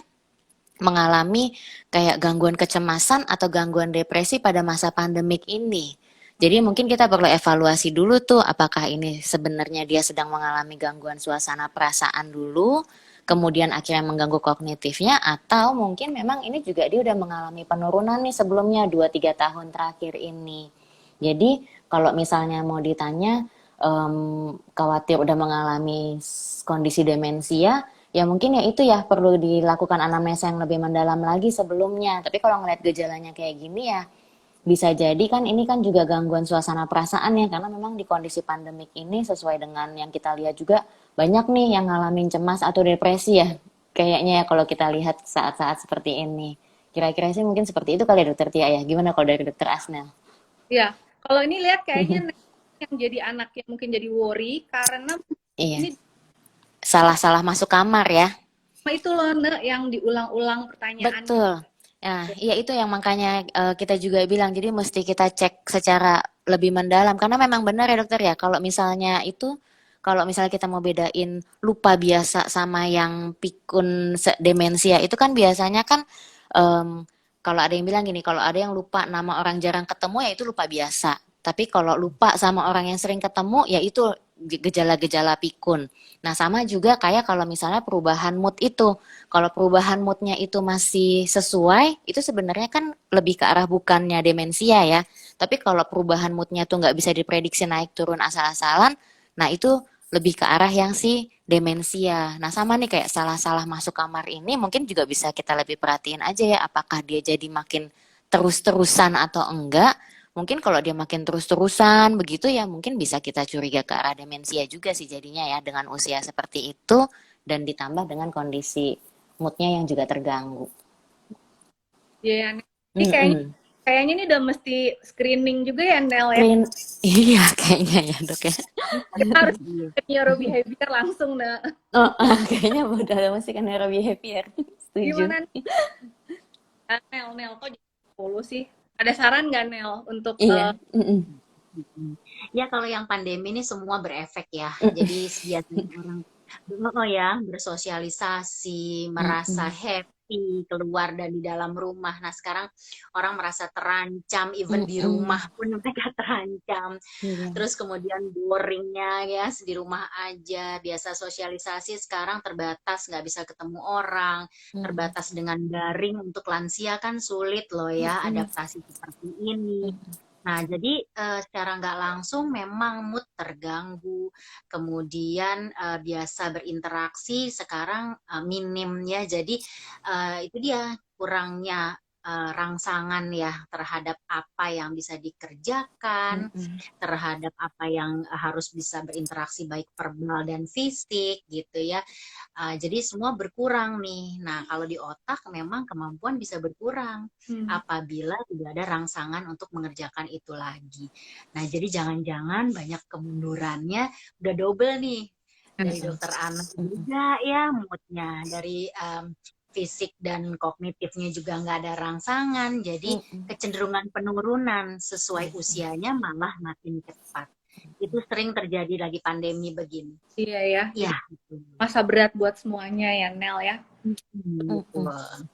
mengalami kayak gangguan kecemasan atau gangguan depresi pada masa pandemik ini. Jadi mungkin kita perlu evaluasi dulu tuh apakah ini sebenarnya dia sedang mengalami gangguan suasana perasaan dulu, kemudian akhirnya mengganggu kognitifnya, atau mungkin memang ini juga dia udah mengalami penurunan nih sebelumnya 2-3 tahun terakhir ini. Jadi kalau misalnya mau ditanya khawatir udah mengalami kondisi demensia, ya mungkin ya itu ya perlu dilakukan anamnesa yang lebih mendalam lagi sebelumnya. Tapi kalau ngeliat gejalanya kayak gini ya bisa jadi kan ini kan juga gangguan suasana perasaan ya, karena memang di kondisi pandemik ini sesuai dengan yang kita lihat juga banyak nih yang ngalamin cemas atau depresi ya. Kayaknya ya kalau kita lihat saat-saat seperti ini. Kira-kira sih mungkin seperti itu kali ya Dokter Tia ya. Gimana kalau dari Dokter Asnel? Ya, kalau ini lihat kayaknya yang jadi anak yang mungkin jadi worry karena Iya, ini salah-salah masuk kamar ya. itu loh Nek, yang diulang-ulang pertanyaannya. Betul. Nah, iya itu yang makanya kita juga bilang, jadi mesti kita cek secara lebih mendalam. Karena memang benar ya dokter ya, kalau misalnya kita mau bedain lupa biasa sama yang pikun demensia, itu kan biasanya kan, em, kalau ada yang bilang gini, kalau ada yang lupa nama orang jarang ketemu, ya itu lupa biasa. Tapi kalau lupa sama orang yang sering ketemu, ya itu gejala-gejala pikun. Nah, sama juga kayak kalau misalnya perubahan mood itu. Kalau perubahan moodnya itu masih sesuai, itu sebenarnya kan lebih ke arah bukannya demensia ya. Tapi kalau perubahan moodnya tuh nggak bisa diprediksi naik turun asal-asalan, nah itu lebih ke arah yang si demensia. Nah sama nih kayak salah-salah masuk kamar ini mungkin juga bisa kita lebih perhatiin aja ya, apakah dia jadi makin terus-terusan atau enggak. Mungkin kalau dia makin terus-terusan begitu ya mungkin bisa kita curiga ke arah demensia juga sih jadinya ya dengan usia seperti itu dan ditambah dengan kondisi moodnya yang juga terganggu. Ya, ini kayaknya Mm-mm. kayaknya ini udah mesti screening juga ya Nel ya. Screen, iya kayaknya ya dok ya. Kita harus ke neurobehavior langsung Nek. Kayaknya udah mesti kan neurobehavior. Setuju. Gimana nih Nel kok jadi 10 sih? Ada saran nggak Nel untuk Iya. Mm-mm. Ya kalau yang pandemi ini semua berefek ya. Mm-mm. Jadi biasanya orang bersosialisasi, merasa Mm-mm. happy keluar dan di dalam rumah. Nah sekarang orang merasa terancam, even di Mm-mm. rumah pun mereka terancam. Iya. Terus kemudian boringnya ya di rumah aja. Biasa sosialisasi sekarang terbatas, nggak bisa ketemu orang, Mm. terbatas dengan daring. Untuk lansia kan sulit loh ya Mm-mm. adaptasi seperti ini. Nah, jadi secara nggak langsung memang mood terganggu, kemudian biasa berinteraksi sekarang minim ya. Jadi itu dia kurangnya rangsangan ya terhadap apa yang bisa dikerjakan, Mm-mm. terhadap apa yang harus bisa berinteraksi baik verbal dan fisik gitu ya. Jadi semua berkurang nih. Nah, kalau di otak memang kemampuan bisa berkurang Hmm. apabila tidak ada rangsangan untuk mengerjakan itu lagi. Nah, jadi jangan-jangan banyak kemundurannya udah double nih dari Mm-mm. dokter anak Mm-mm. juga ya moodnya dari fisik dan kognitifnya juga nggak ada rangsangan. Jadi Mm-mm. kecenderungan penurunan sesuai Mm-mm. usianya malah makin cepat. Itu sering terjadi lagi pandemi begini. Iya ya, jadi Ya, gitu. masa berat buat semuanya ya Nel ya. Mm-mm. Betul.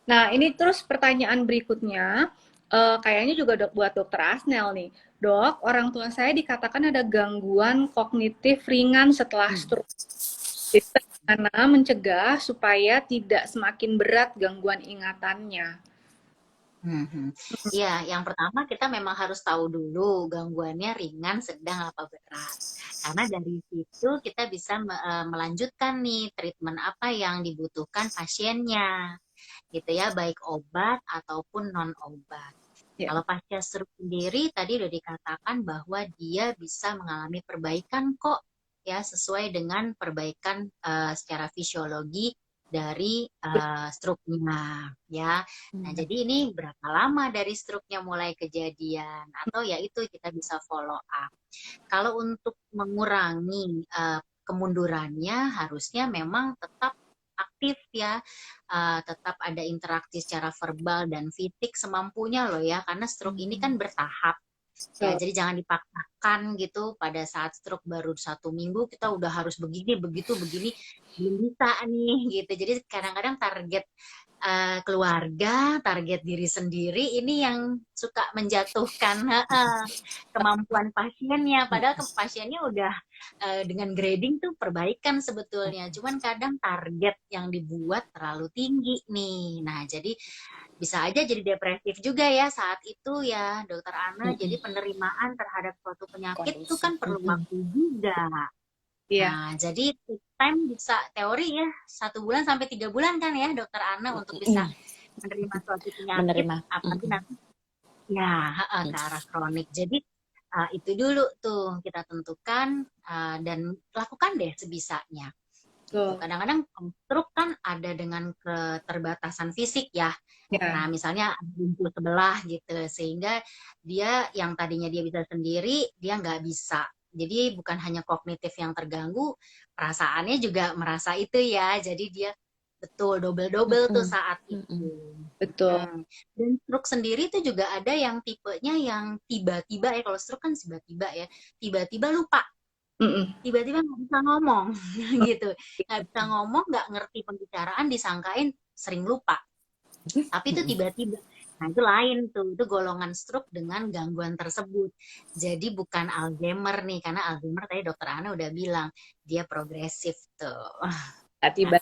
Nah, ini terus pertanyaan berikutnya, kayaknya juga buat dokter Asnel nih. Dok, orang tua saya dikatakan ada gangguan kognitif ringan setelah stroke. Jadi bagaimana mencegah supaya tidak semakin berat gangguan ingatannya? Mhm. Ya, yang pertama kita memang harus tahu dulu gangguannya ringan, sedang, apa berat. Karena dari situ kita bisa melanjutkan nih treatment apa yang dibutuhkan pasiennya, gitu ya, baik obat ataupun non obat. Ya. Kalau pasca stroke sendiri tadi udah dikatakan bahwa dia bisa mengalami perbaikan kok ya sesuai dengan perbaikan secara fisiologi dari stroke-nya ya. Nah, Mm-mm. jadi ini berapa lama dari stroke-nya mulai kejadian atau ya itu kita bisa follow up. Kalau untuk mengurangi kemundurannya harusnya memang tetap aktif ya, tetap ada interaksi secara verbal dan fisik semampunya loh ya, karena stroke ini kan bertahap. Ya, Betul. jadi jangan dipaksakan gitu pada saat stroke baru 1 minggu kita udah harus begini, begitu, begini, belum bisa nih gitu. Jadi kadang-kadang target keluarga, target diri sendiri ini yang suka menjatuhkan kemampuan pasiennya. Padahal pasiennya udah dengan grading tuh perbaikan sebetulnya. Cuman kadang target yang dibuat terlalu tinggi nih. Nah, jadi bisa aja jadi depresif juga ya saat itu ya, Dokter Ana. Mm-mm. Jadi penerimaan terhadap suatu penyakit itu Kondisi. kan perlu Mm-mm. waktu juga. Iya. Nah, jadi time bisa teori ya 1 bulan sampai 3 bulan kan ya Dokter Ana untuk bisa Iya, menerima suatu penyakit menerima. apalagi Mm-mm. nanti ya ke arah kronik. Jadi itu dulu tuh kita tentukan dan lakukan deh sebisanya gitu. Betul. Kadang-kadang stroke kan ada dengan keterbatasan fisik ya. Nah, Ya. misalnya buntu sebelah gitu, sehingga dia yang tadinya dia bisa sendiri, dia nggak bisa. Jadi bukan hanya kognitif yang terganggu, perasaannya juga merasa itu ya. Jadi dia betul double-double tuh Mm-mm. saat Mm-mm. itu. Betul. Dan stroke sendiri itu juga ada yang tipenya yang tiba-tiba ya. Kalau stroke kan tiba-tiba ya, tiba-tiba lupa, Mm-mm. tiba-tiba nggak bisa ngomong gitu, nggak bisa ngomong, nggak ngerti pembicaraan, disangkain sering lupa. Tapi itu Mm-mm. tiba-tiba. Nah, itu lain tuh. Itu golongan stroke dengan gangguan tersebut. Jadi bukan Alzheimer nih, karena Alzheimer tadi dokter Ana udah bilang, dia progresif tuh. Tiba.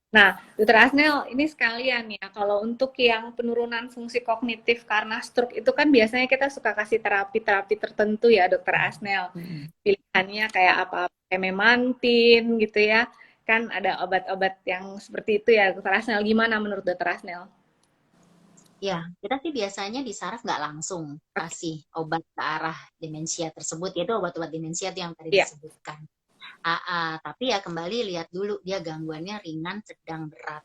Nah, Dokter Asnel, ini sekalian ya, kalau untuk yang penurunan fungsi kognitif karena stroke itu kan biasanya kita suka kasih terapi-terapi tertentu ya, Dokter Asnel. Mm-mm. Pilihannya kayak apa, kayak memantin gitu ya. Kan ada obat-obat yang seperti itu ya, Dokter Asnel. Gimana menurut Dokter Asnel? Ya, kita sih biasanya di saraf nggak langsung kasih obat ke arah demensia tersebut, yaitu obat-obat demensia itu yang tadi Iya. disebutkan. Tapi ya kembali lihat dulu dia gangguannya ringan, sedang, berat.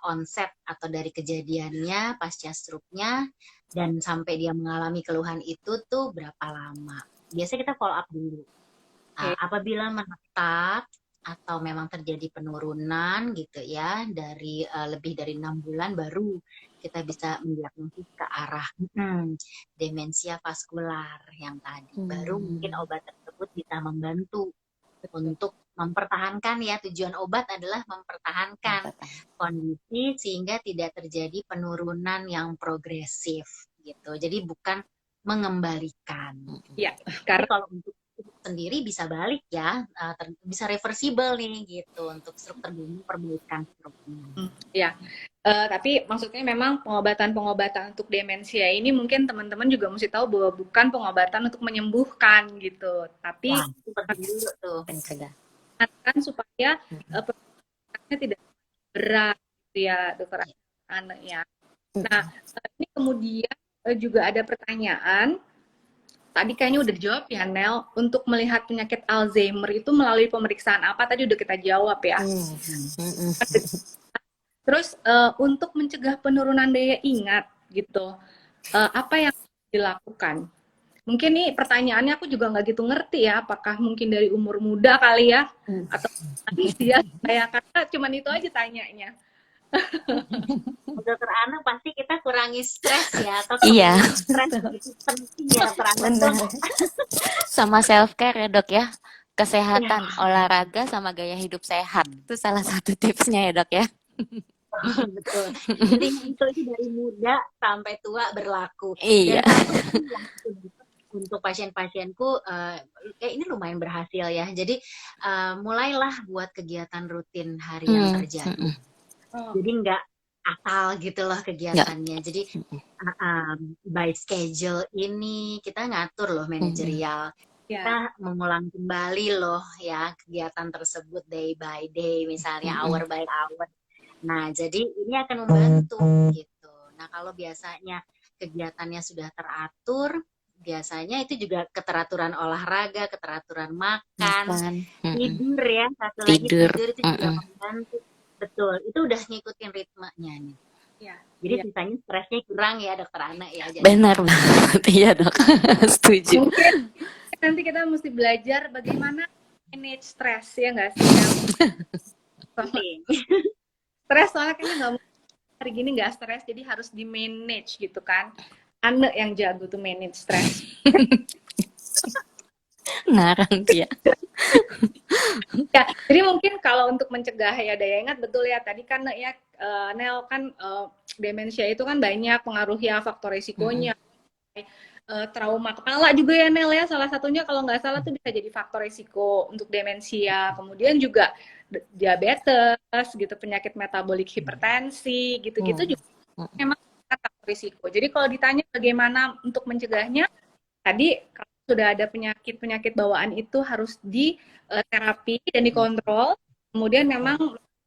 Onset atau dari kejadiannya pasca stroke-nya dan sampai dia mengalami keluhan itu tuh berapa lama. Biasanya kita follow up dulu. Oke. Apabila menetap atau memang terjadi penurunan gitu ya dari lebih dari 6 bulan baru kita bisa mendiagnosis ke arah demensia vaskular yang tadi. Baru mungkin Mm. obat tersebut bisa membantu Betul. untuk mempertahankan ya, tujuan obat adalah mempertahankan kondisi sehingga tidak terjadi penurunan yang progresif gitu. Jadi bukan mengembalikan. Ya, Tapi karena kalau untuk sendiri bisa balik ya, bisa reversible nih gitu untuk struktur bumi, perbaikan strukturnya. Ya, tapi maksudnya memang pengobatan-pengobatan untuk demensia ini mungkin teman-teman juga mesti tahu bahwa bukan pengobatan untuk menyembuhkan gitu, tapi Wah, itu penting dulu tuh. Pencegah. kan supaya penanganannya tidak berat gitu ya, Dokter Ane ya. Nah, ini kemudian juga ada pertanyaan. Tadi kayaknya udah dijawab ya, Nel. Untuk melihat penyakit Alzheimer itu melalui pemeriksaan apa? Tadi udah kita jawab ya. Terus untuk mencegah penurunan daya ingat gitu, apa yang dilakukan? Mungkin nih pertanyaannya aku juga nggak gitu ngerti ya, apakah mungkin dari umur muda kali ya, atau ya saya karena cuman itu aja tanyanya. Dokter Ana pasti kita kurangi stres ya, atau Iya. stres itu penting ya Dokter Ana. Benar. Sama self care ya dok ya, kesehatan, olahraga sama gaya hidup sehat itu salah satu tipsnya ya dok ya. Betul. Jadi itu dari muda sampai tua berlaku. Iya. Dan untuk pasien-pasienku ini lumayan berhasil ya. Jadi mulailah buat kegiatan rutin harian terjadi. Jadi nggak asal gitu loh kegiatannya. Jadi by schedule ini kita ngatur loh manajerial. Kita mengulang kembali loh ya kegiatan tersebut day by day, misalnya hour by hour. Nah, jadi ini akan membantu gitu. Nah, kalau biasanya kegiatannya sudah teratur, biasanya itu juga keteraturan olahraga, keteraturan makan, tidur ya, satu lagi tidur itu juga membantu. Betul, itu udah ngikutin ritmenya nih. Ya, jadi sisanya stresnya kurang ya Dokter Ana ya. Jadi benar banget, iya dok, setuju. Mungkin nanti kita mesti belajar bagaimana manage stres ya nggak sih? Stres soalnya kayaknya nggak mau hari gini nggak stres, jadi harus di manage gitu kan. Ane yang jago tuh manage stres. Ngarang dia. Ya, jadi mungkin kalau untuk mencegah ya daya ingat, betul ya tadi kan ya Nel kan demensia itu kan banyak pengaruh ya faktor risikonya. Trauma kepala juga ya Nel ya, salah satunya kalau nggak salah tuh bisa jadi faktor risiko untuk demensia. Kemudian juga diabetes gitu, penyakit metabolik hipertensi gitu-gitu juga memang faktor risiko. Jadi kalau ditanya bagaimana untuk mencegahnya, tadi kalau sudah ada penyakit bawaan itu harus diterapi dan dikontrol. Kemudian memang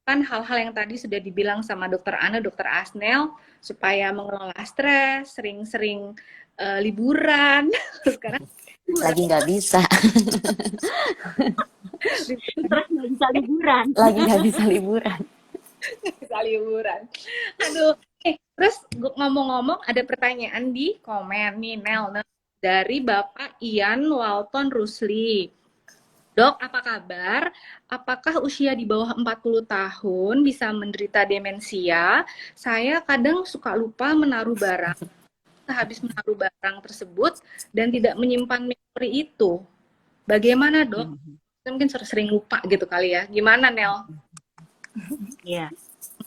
kan hal-hal yang tadi sudah dibilang sama Dokter Ana, Dokter Asnel, supaya mengelola stres, sering-sering liburan. Sekarang lagi nggak bisa. Terus nggak bisa liburan. Lagi nggak bisa liburan. Bisa liburan. Aduh. Terus ngomong-ngomong ada pertanyaan di komen nih Nel dari Bapak Ian Walton Rusli. Dok, apa kabar? Apakah usia di bawah 40 tahun bisa menderita demensia? Saya kadang suka lupa menaruh barang. Habis menaruh barang tersebut dan tidak menyimpan memori itu. Bagaimana, Dok? Mungkin sering lupa gitu kali ya. Gimana, Nel? Iya.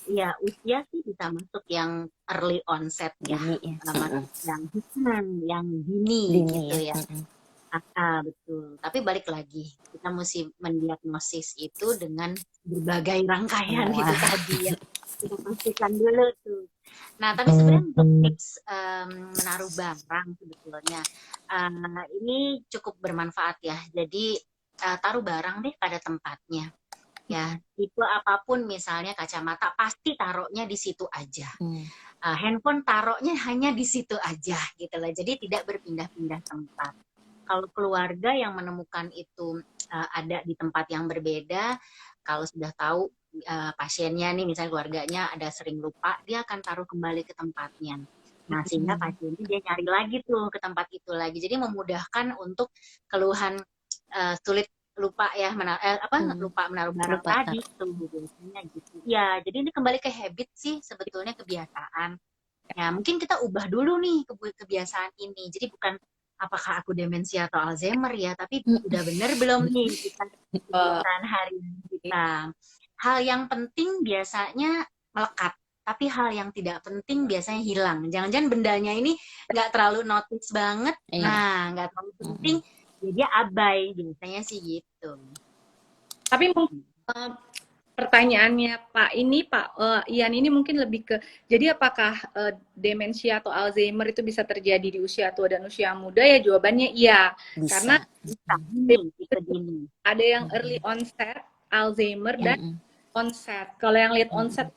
Ya, usia sih bisa masuk yang early onset ya. Yang dini gitu ya. Betul. Tapi balik lagi, kita mesti mendiagnosis itu dengan berbagai rangkaian itu tadi ya. Kita pastikan dulu tuh. Nah, tapi sebenarnya untuk tips menaruh barang sebetulnya ini cukup bermanfaat ya. Jadi taruh barang deh pada tempatnya. Ya, tipe apapun misalnya kacamata pasti taruhnya di situ aja. Handphone taruhnya hanya di situ aja gitu lah. Jadi tidak berpindah-pindah tempat. Kalau keluarga yang menemukan itu ada di tempat yang berbeda, kalau sudah tahu pasiennya nih misalnya keluarganya ada sering lupa, dia akan taruh kembali ke tempatnya. Nah, sehingga pasiennya dia nyari lagi tuh ke tempat itu lagi. Jadi memudahkan untuk keluhan sulit lupa ya lupa menaruh barang tadi tuh biasanya gitu. Ya, jadi ini kembali ke habit sih sebetulnya, kebiasaan. Ya, mungkin kita ubah dulu nih kebiasaan ini. Jadi bukan apakah aku demensia atau Alzheimer ya, tapi udah bener belum nih kebiasaan hari ini kita. Hal yang penting biasanya melekat, tapi hal yang tidak penting biasanya hilang. Jangan-jangan bendanya ini nggak terlalu notice banget, nah nggak terlalu penting, ya dia abai, biasanya sih gitu. Tapi mungkin pertanyaannya Pak Ian ini mungkin lebih ke, jadi apakah demensia atau Alzheimer itu bisa terjadi di usia tua dan usia muda? Ya jawabannya iya. Karena Bisa. Bisa dini, tipe dini. ada yang early onset Alzheimer dan Mm-mm. onset. Kalau yang late onset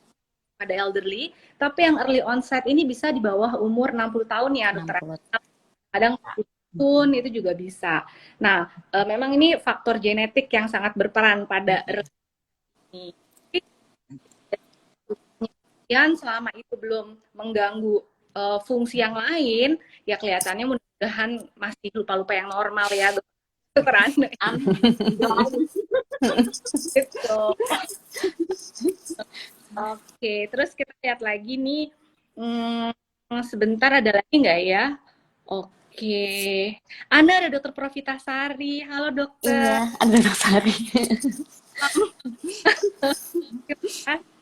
ada elderly, tapi yang early onset ini bisa di bawah umur 60 tahun ya, dokter. 60. Kadang pun itu juga bisa. Nah, memang ini faktor genetik yang sangat berperan pada early. Kemudian selama itu belum mengganggu fungsi yang lain, ya kelihatannya mudah-mudahan masih lupa-lupa yang normal ya, dokter Ane. Amin. Doain. Gitu. Oke, terus kita lihat lagi nih. Sebentar ada lagi nggak ya? Oke. Anda ada dokter Profitasari. Halo dokter. Iya, ada Dok Sari.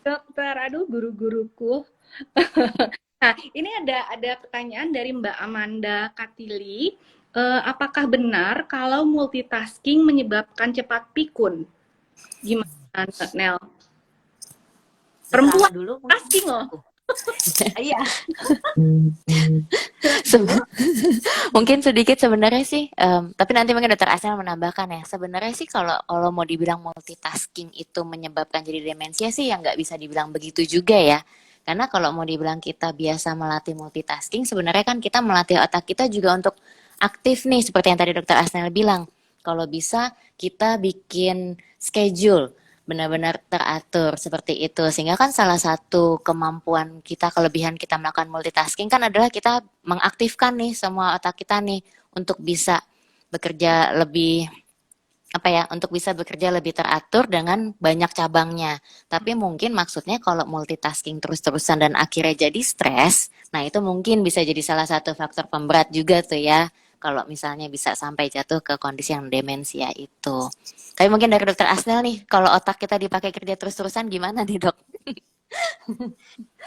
Dokter, aduh guru-guruku. Nah, ini ada pertanyaan dari Mbak Amanda Katili. Apakah benar kalau multitasking menyebabkan cepat pikun? Gimana, Nel? Perempuan dulu tasking loh. Iya. Mungkin sedikit sebenarnya sih, tapi nanti mungkin dokter Asnel menambahkan ya. Sebenarnya sih kalau mau dibilang multitasking itu menyebabkan jadi demensia sih yang nggak bisa dibilang begitu juga ya. Karena kalau mau dibilang kita biasa melatih multitasking, sebenarnya kan kita melatih otak kita juga untuk aktif nih, seperti yang tadi dokter Asnel bilang. Kalau bisa kita bikin schedule benar-benar teratur seperti itu, sehingga kan salah satu kemampuan kita, kelebihan kita melakukan multitasking kan adalah kita mengaktifkan nih semua otak kita nih untuk bisa bekerja lebih untuk bisa bekerja lebih teratur dengan banyak cabangnya. Tapi mungkin maksudnya kalau multitasking terus-terusan dan akhirnya jadi stres, nah itu mungkin bisa jadi salah satu faktor pemberat juga tuh ya. Kalau misalnya bisa sampai jatuh ke kondisi yang demensia itu. Tapi mungkin dari dokter Asnel nih, kalau otak kita dipakai kerja terus-terusan gimana nih dok?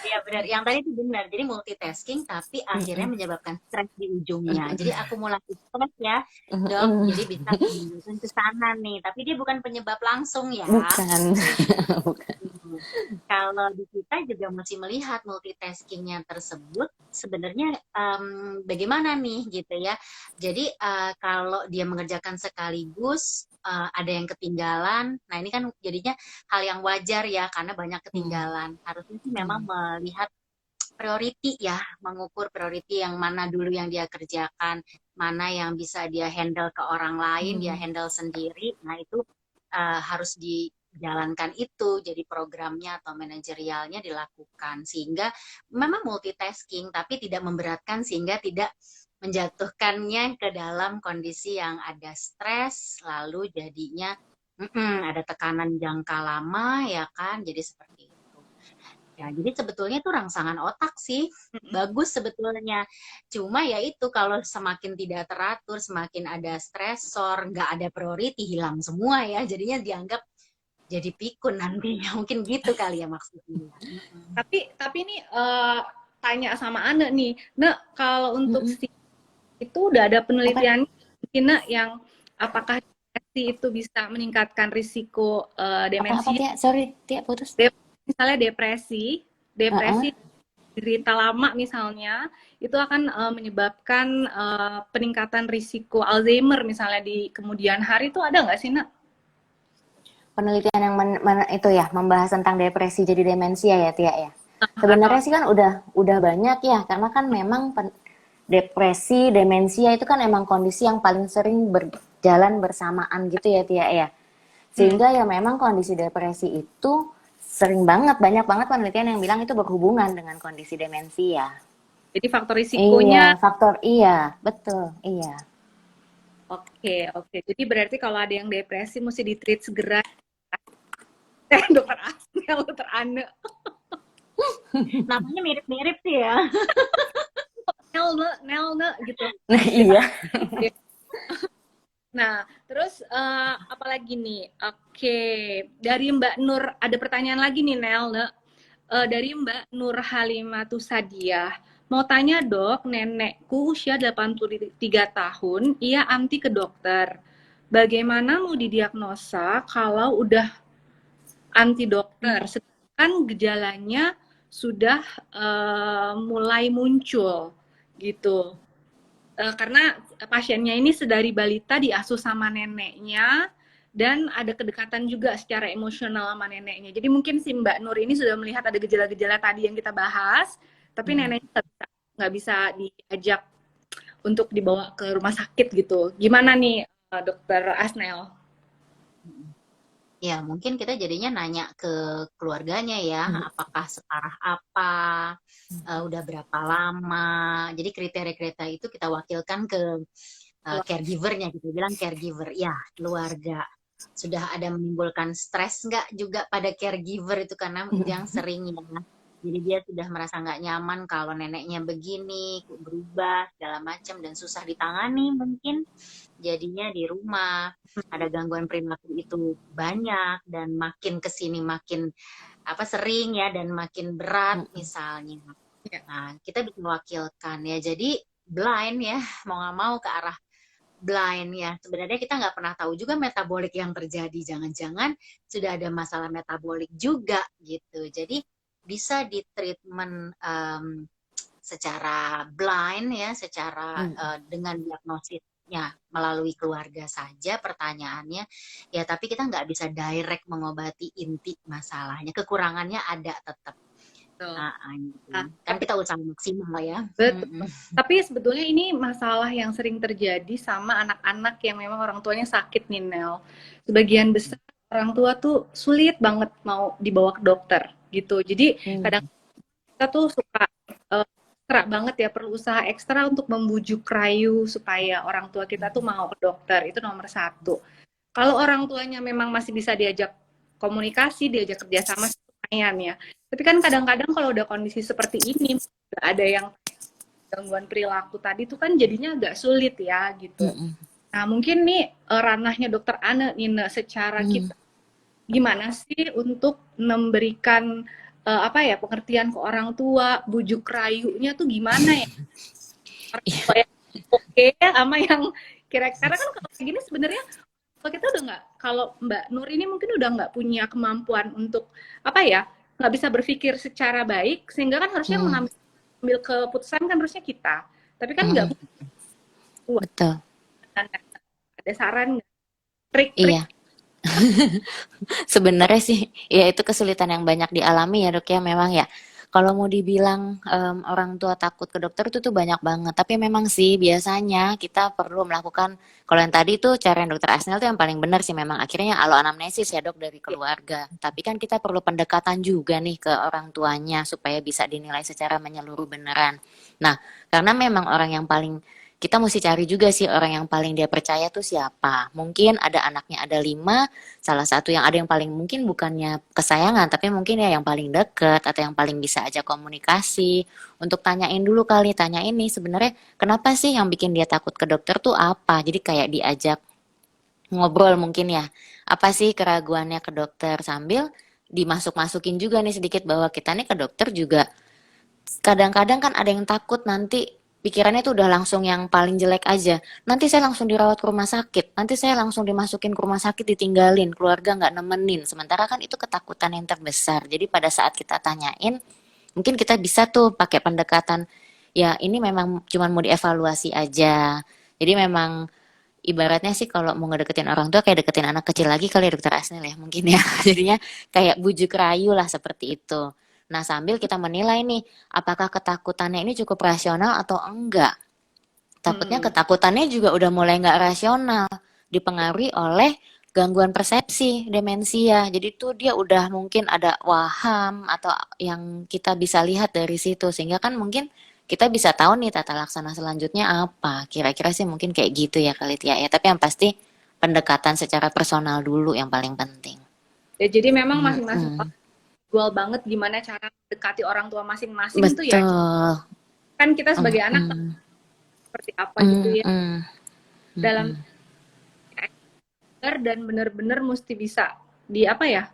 Iya benar, yang tadi itu benar. Jadi multitasking tapi akhirnya menyebabkan stres di ujungnya. Jadi akumulasi stres ya, dok. Jadi bisa menimbulkan ke sana nih. Tapi dia bukan penyebab langsung ya. Bukan. Bukan. Kalau di kita juga masih melihat multitaskingnya tersebut sebenarnya bagaimana nih gitu ya. Jadi kalau dia mengerjakan sekaligus ada yang ketinggalan. Nah ini kan jadinya hal yang wajar ya karena banyak ketinggalan. Harusnya sih memang melihat priority ya, mengukur priority yang mana dulu yang dia kerjakan, mana yang bisa dia handle ke orang lain, dia handle sendiri. Nah itu harus dijalankan itu, jadi programnya atau manajerialnya dilakukan sehingga memang multitasking tapi tidak memberatkan sehingga tidak menjatuhkannya ke dalam kondisi yang ada stres lalu jadinya ada tekanan jangka lama ya kan, jadi seperti itu ya. Jadi sebetulnya itu rangsangan otak sih bagus sebetulnya, cuma ya itu kalau semakin tidak teratur, semakin ada stresor, nggak ada priority, hilang semua ya, jadinya dianggap jadi pikun nantinya, mungkin gitu kali ya maksudnya. Tapi ini tanya sama Anda nih, kalau untuk itu udah ada penelitian Tina yang apakah depresi itu bisa meningkatkan risiko demensia? Tia? Sorry, Tia putus. Misalnya depresi derita lama misalnya, itu akan menyebabkan peningkatan risiko Alzheimer misalnya di kemudian hari, itu ada nggak sih, Nak? Penelitian yang itu ya, membahas tentang depresi jadi demensia ya, Tia ya. Sebenarnya sih kan udah banyak ya, karena kan memang depresi, demensia itu kan emang kondisi yang paling sering berjalan bersamaan gitu ya Tia ya. Sehingga ya memang kondisi depresi itu sering banget, banyak banget penelitian yang bilang itu berhubungan dengan kondisi demensia. Jadi faktor risikonya. Betul, iya. Oke. Jadi berarti kalau ada yang depresi mesti di-treat segera. Dokter Asnel, dokter Ane. Namanya mirip-mirip sih ya. Nel gitu. Nah, iya. Nah, terus apalagi nih? Oke, dari Mbak Nur ada pertanyaan lagi nih Nel. Dari Mbak Nur Halimatus Sadiah. Mau tanya dok, nenekku usia 83 tahun, ia anti ke dokter. Bagaimana mau didiagnosa kalau udah anti dokter, sedangkan gejalanya sudah mulai muncul gitu. Karena pasiennya ini sedari balita diasuh sama neneknya dan ada kedekatan juga secara emosional sama neneknya. Jadi mungkin si Mbak Nur ini sudah melihat ada gejala-gejala tadi yang kita bahas, tapi neneknya nggak bisa diajak untuk dibawa ke rumah sakit gitu. Gimana nih Dokter Asnel? Ya, mungkin kita jadinya nanya ke keluarganya ya, apakah separah apa, udah berapa lama. Jadi kriteria-kriteria itu kita wakilkan ke caregivernya, gitu bilang caregiver. Ya, keluarga. Sudah ada menimbulkan stres nggak juga pada caregiver itu karena yang sering ya. Jadi dia sudah merasa nggak nyaman kalau neneknya begini, berubah, segala macam, dan susah ditangani mungkin. Jadinya di rumah ada gangguan perilaku itu banyak dan makin kesini makin sering ya dan makin berat misalnya. Nah, kita bisa mewakilkan ya. Jadi blind ya, mau nggak mau ke arah blind ya. Sebenarnya kita nggak pernah tahu juga metabolik yang terjadi. Jangan-jangan sudah ada masalah metabolik juga gitu. Jadi bisa di treatment secara blind ya, secara dengan diagnosisnya melalui keluarga saja pertanyaannya ya, tapi kita nggak bisa direct mengobati inti masalahnya, kekurangannya ada tetap. Kan kita usaha maksimal ya. Betul. Tapi sebetulnya ini masalah yang sering terjadi sama anak-anak yang memang orang tuanya sakit nih Nel. Sebagian besar orang tua tuh sulit banget mau dibawa ke dokter gitu. Jadi kadang kita tuh suka kerak banget ya, perlu usaha ekstra untuk membujuk rayu supaya orang tua kita tuh mau ke dokter. Itu nomor satu. Kalau orang tuanya memang masih bisa diajak komunikasi, diajak kerjasama, lumayan ya. Tapi kan kadang-kadang kalau udah kondisi seperti ini, nggak ada yang gangguan perilaku tadi tuh kan jadinya agak sulit ya gitu. Nah mungkin nih ranahnya Dokter Ane nih secara kita gimana sih untuk memberikan pengertian ke orang tua, bujuk rayunya tuh gimana ya? Oke, sama yang kira-kira kan kalau kayak gini sebenarnya kalau kita udah nggak, kalau Mbak Nur ini mungkin udah nggak punya kemampuan untuk nggak bisa berpikir secara baik, sehingga kan harusnya mengambil keputusan kan harusnya kita, tapi kan nggak betul. Ada saran trik iya sebenarnya sih ya itu kesulitan yang banyak dialami ya dok ya, memang ya kalau mau dibilang orang tua takut ke dokter itu tuh banyak banget, tapi memang sih biasanya kita perlu melakukan, kalau yang tadi tuh cara yang Dokter Asnel tuh yang paling benar sih, memang akhirnya aloanamnesis ya dok dari keluarga, tapi kan kita perlu pendekatan juga nih ke orang tuanya supaya bisa dinilai secara menyeluruh beneran. Nah karena memang orang yang paling kita mesti cari juga sih orang yang paling dia percaya tuh siapa. Mungkin ada anaknya ada 5, salah satu yang ada yang paling mungkin bukannya kesayangan, tapi mungkin ya yang paling deket atau yang paling bisa ajak komunikasi. Untuk tanyain dulu kali, tanya ini sebenarnya kenapa sih yang bikin dia takut ke dokter tuh apa. Jadi kayak diajak ngobrol mungkin ya. Apa sih keraguannya ke dokter, sambil dimasuk-masukin juga nih sedikit bahwa kita nih ke dokter juga kadang-kadang kan ada yang takut nanti pikirannya tuh udah langsung yang paling jelek aja. Nanti saya langsung dirawat ke rumah sakit. Nanti saya langsung dimasukin ke rumah sakit, ditinggalin. Keluarga nggak nemenin. Sementara kan itu ketakutan yang terbesar. Jadi pada saat kita tanyain, mungkin kita bisa tuh pakai pendekatan, ya ini memang cuma mau dievaluasi aja. Jadi memang ibaratnya sih kalau mau ngedeketin orang tua kayak deketin anak kecil lagi kali ya Dokter Asnil ya mungkin ya. Jadinya kayak bujuk rayu lah seperti itu. Nah, sambil kita menilai nih, apakah ketakutannya ini cukup rasional atau enggak. Takutnya ketakutannya juga udah mulai nggak rasional, dipengaruhi oleh gangguan persepsi, demensia. Jadi tuh dia udah mungkin ada waham atau yang kita bisa lihat dari situ. Sehingga kan mungkin kita bisa tahu nih tata laksana selanjutnya apa. Kira-kira sih mungkin kayak gitu ya kali ya. Tapi yang pasti pendekatan secara personal dulu yang paling penting. Ya, jadi memang masing-masing goal banget gimana cara mendekati orang tua masing-masing tuh ya. Kan kita sebagai anak seperti apa gitu ya. Dalam dan benar-benar mesti bisa di ya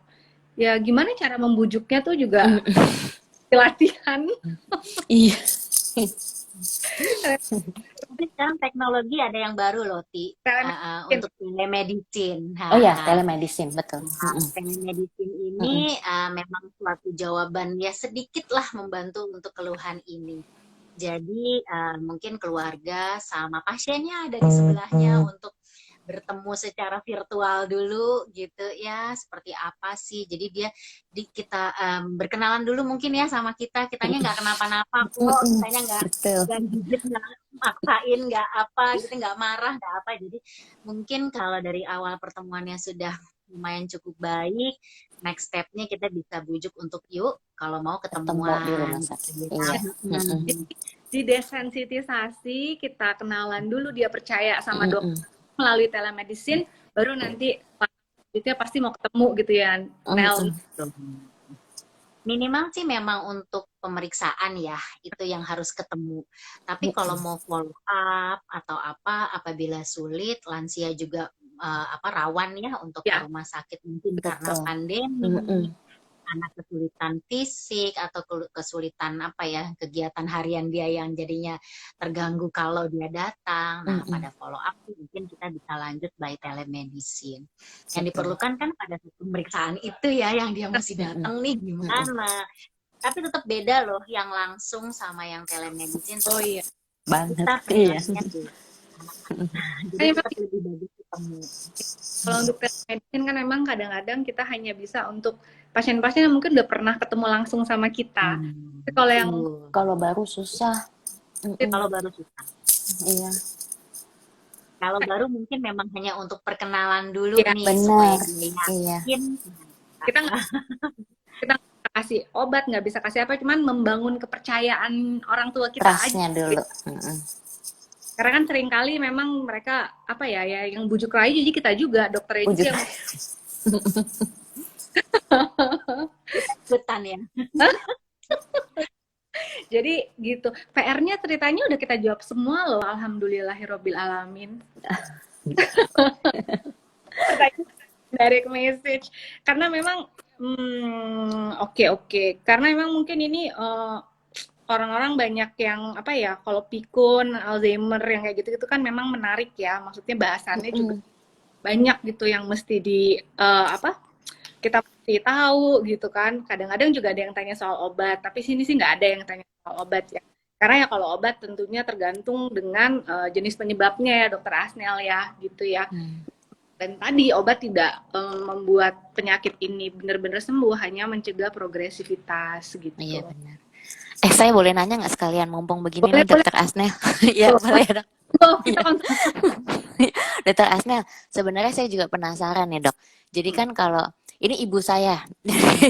gimana cara membujuknya tuh juga latihan. Iya. Tapi sekarang teknologi ada yang baru loh, Ti. Telemedicine. Untuk telemedicine. Oh ya, Nah, telemedicine betul. telemedicine Mm-mm. ini memang suatu jawaban ya sedikit lah membantu untuk keluhan ini. Jadi mungkin keluarga sama pasiennya ada di sebelahnya untuk bertemu secara virtual dulu gitu ya, seperti apa sih. Jadi kita berkenalan dulu mungkin ya sama kitanya nggak kenapa-napa kok, Mm-mm. kitanya Betul. nggak gigit, nggak maksain, nggak apa gitu, nggak marah, nggak apa. Jadi mungkin kalau dari awal pertemuannya sudah lumayan cukup baik, next step-nya kita bisa bujuk untuk yuk kalau mau Ketemu di rumah ketemuan sakit. gitu ya. Iya. Mm-mm. Di desensitisasi, kita kenalan dulu, dia percaya sama dokter Mm-mm. melalui telemedicine, baru nanti itu pasti mau ketemu gitu ya, Nel. Mm-mm. Minimal sih memang untuk pemeriksaan ya, itu yang harus ketemu. Tapi kalau mau follow up atau apa, apabila sulit, lansia juga rawan ya untuk ke Ya, rumah sakit mungkin karena Betul. pandemi, Mm-mm. karena kesulitan fisik atau kesulitan apa ya, kegiatan harian dia yang jadinya terganggu kalau dia datang. Nah, Mm-mm. pada follow up mungkin kita bisa lanjut by telemedicine. Yang Betul. diperlukan kan pada pemeriksaan itu ya, yang dia mesti Mm-mm. datang nih Mm-mm. gimana. Tapi tetap beda loh yang langsung sama yang telemedicine. oh iya. Banget. Kita Iya. penilaiannya beda. Jadi Nah, tetap lebih bagus ketemu. kalau untuk telemedicine kan memang kadang-kadang kita hanya bisa untuk pasien-pasien yang mungkin udah pernah ketemu langsung sama kita. Tapi kalau yang Kalau baru susah. Mm-mm. Kalau baru susah. Iya. Kalau baru mungkin memang hanya untuk perkenalan dulu ya, nih supaya Benar. dia Iya. yakin. kita nggak bisa kasih obat, nggak bisa kasih apa, cuman membangun kepercayaan orang tua kita aja. Trustnya dulu. Mm-mm. Karena kan seringkali memang mereka apa ya yang bujuk rayu, jadi kita juga dokternya Bujuk. juga yang Ikutan ya. jadi gitu. PR-nya ceritanya udah kita jawab semua loh, alhamdulillahirabbil alamin. Direct message karena memang oke. Karena memang mungkin ini orang-orang banyak yang apa ya, kalau pikun, Alzheimer yang kayak gitu-gitu kan memang menarik ya, maksudnya bahasannya juga banyak gitu yang mesti kita mesti tahu gitu kan. Kadang-kadang juga ada yang tanya soal obat, tapi sini sih nggak ada yang tanya soal obat ya. Karena ya kalau obat tentunya tergantung dengan jenis penyebabnya ya, Dokter Asnel ya, gitu ya. Dan tadi obat tidak membuat penyakit ini benar-benar sembuh, hanya mencegah progresivitas gitu. Iya benar. Saya boleh nanya nggak sekalian, mumpung begini Boleh, nih Dokter Asnel? Iya boleh dok. Kita Dokter Asnel, sebenarnya saya juga penasaran ya dok. Jadi kan kalau ini ibu saya,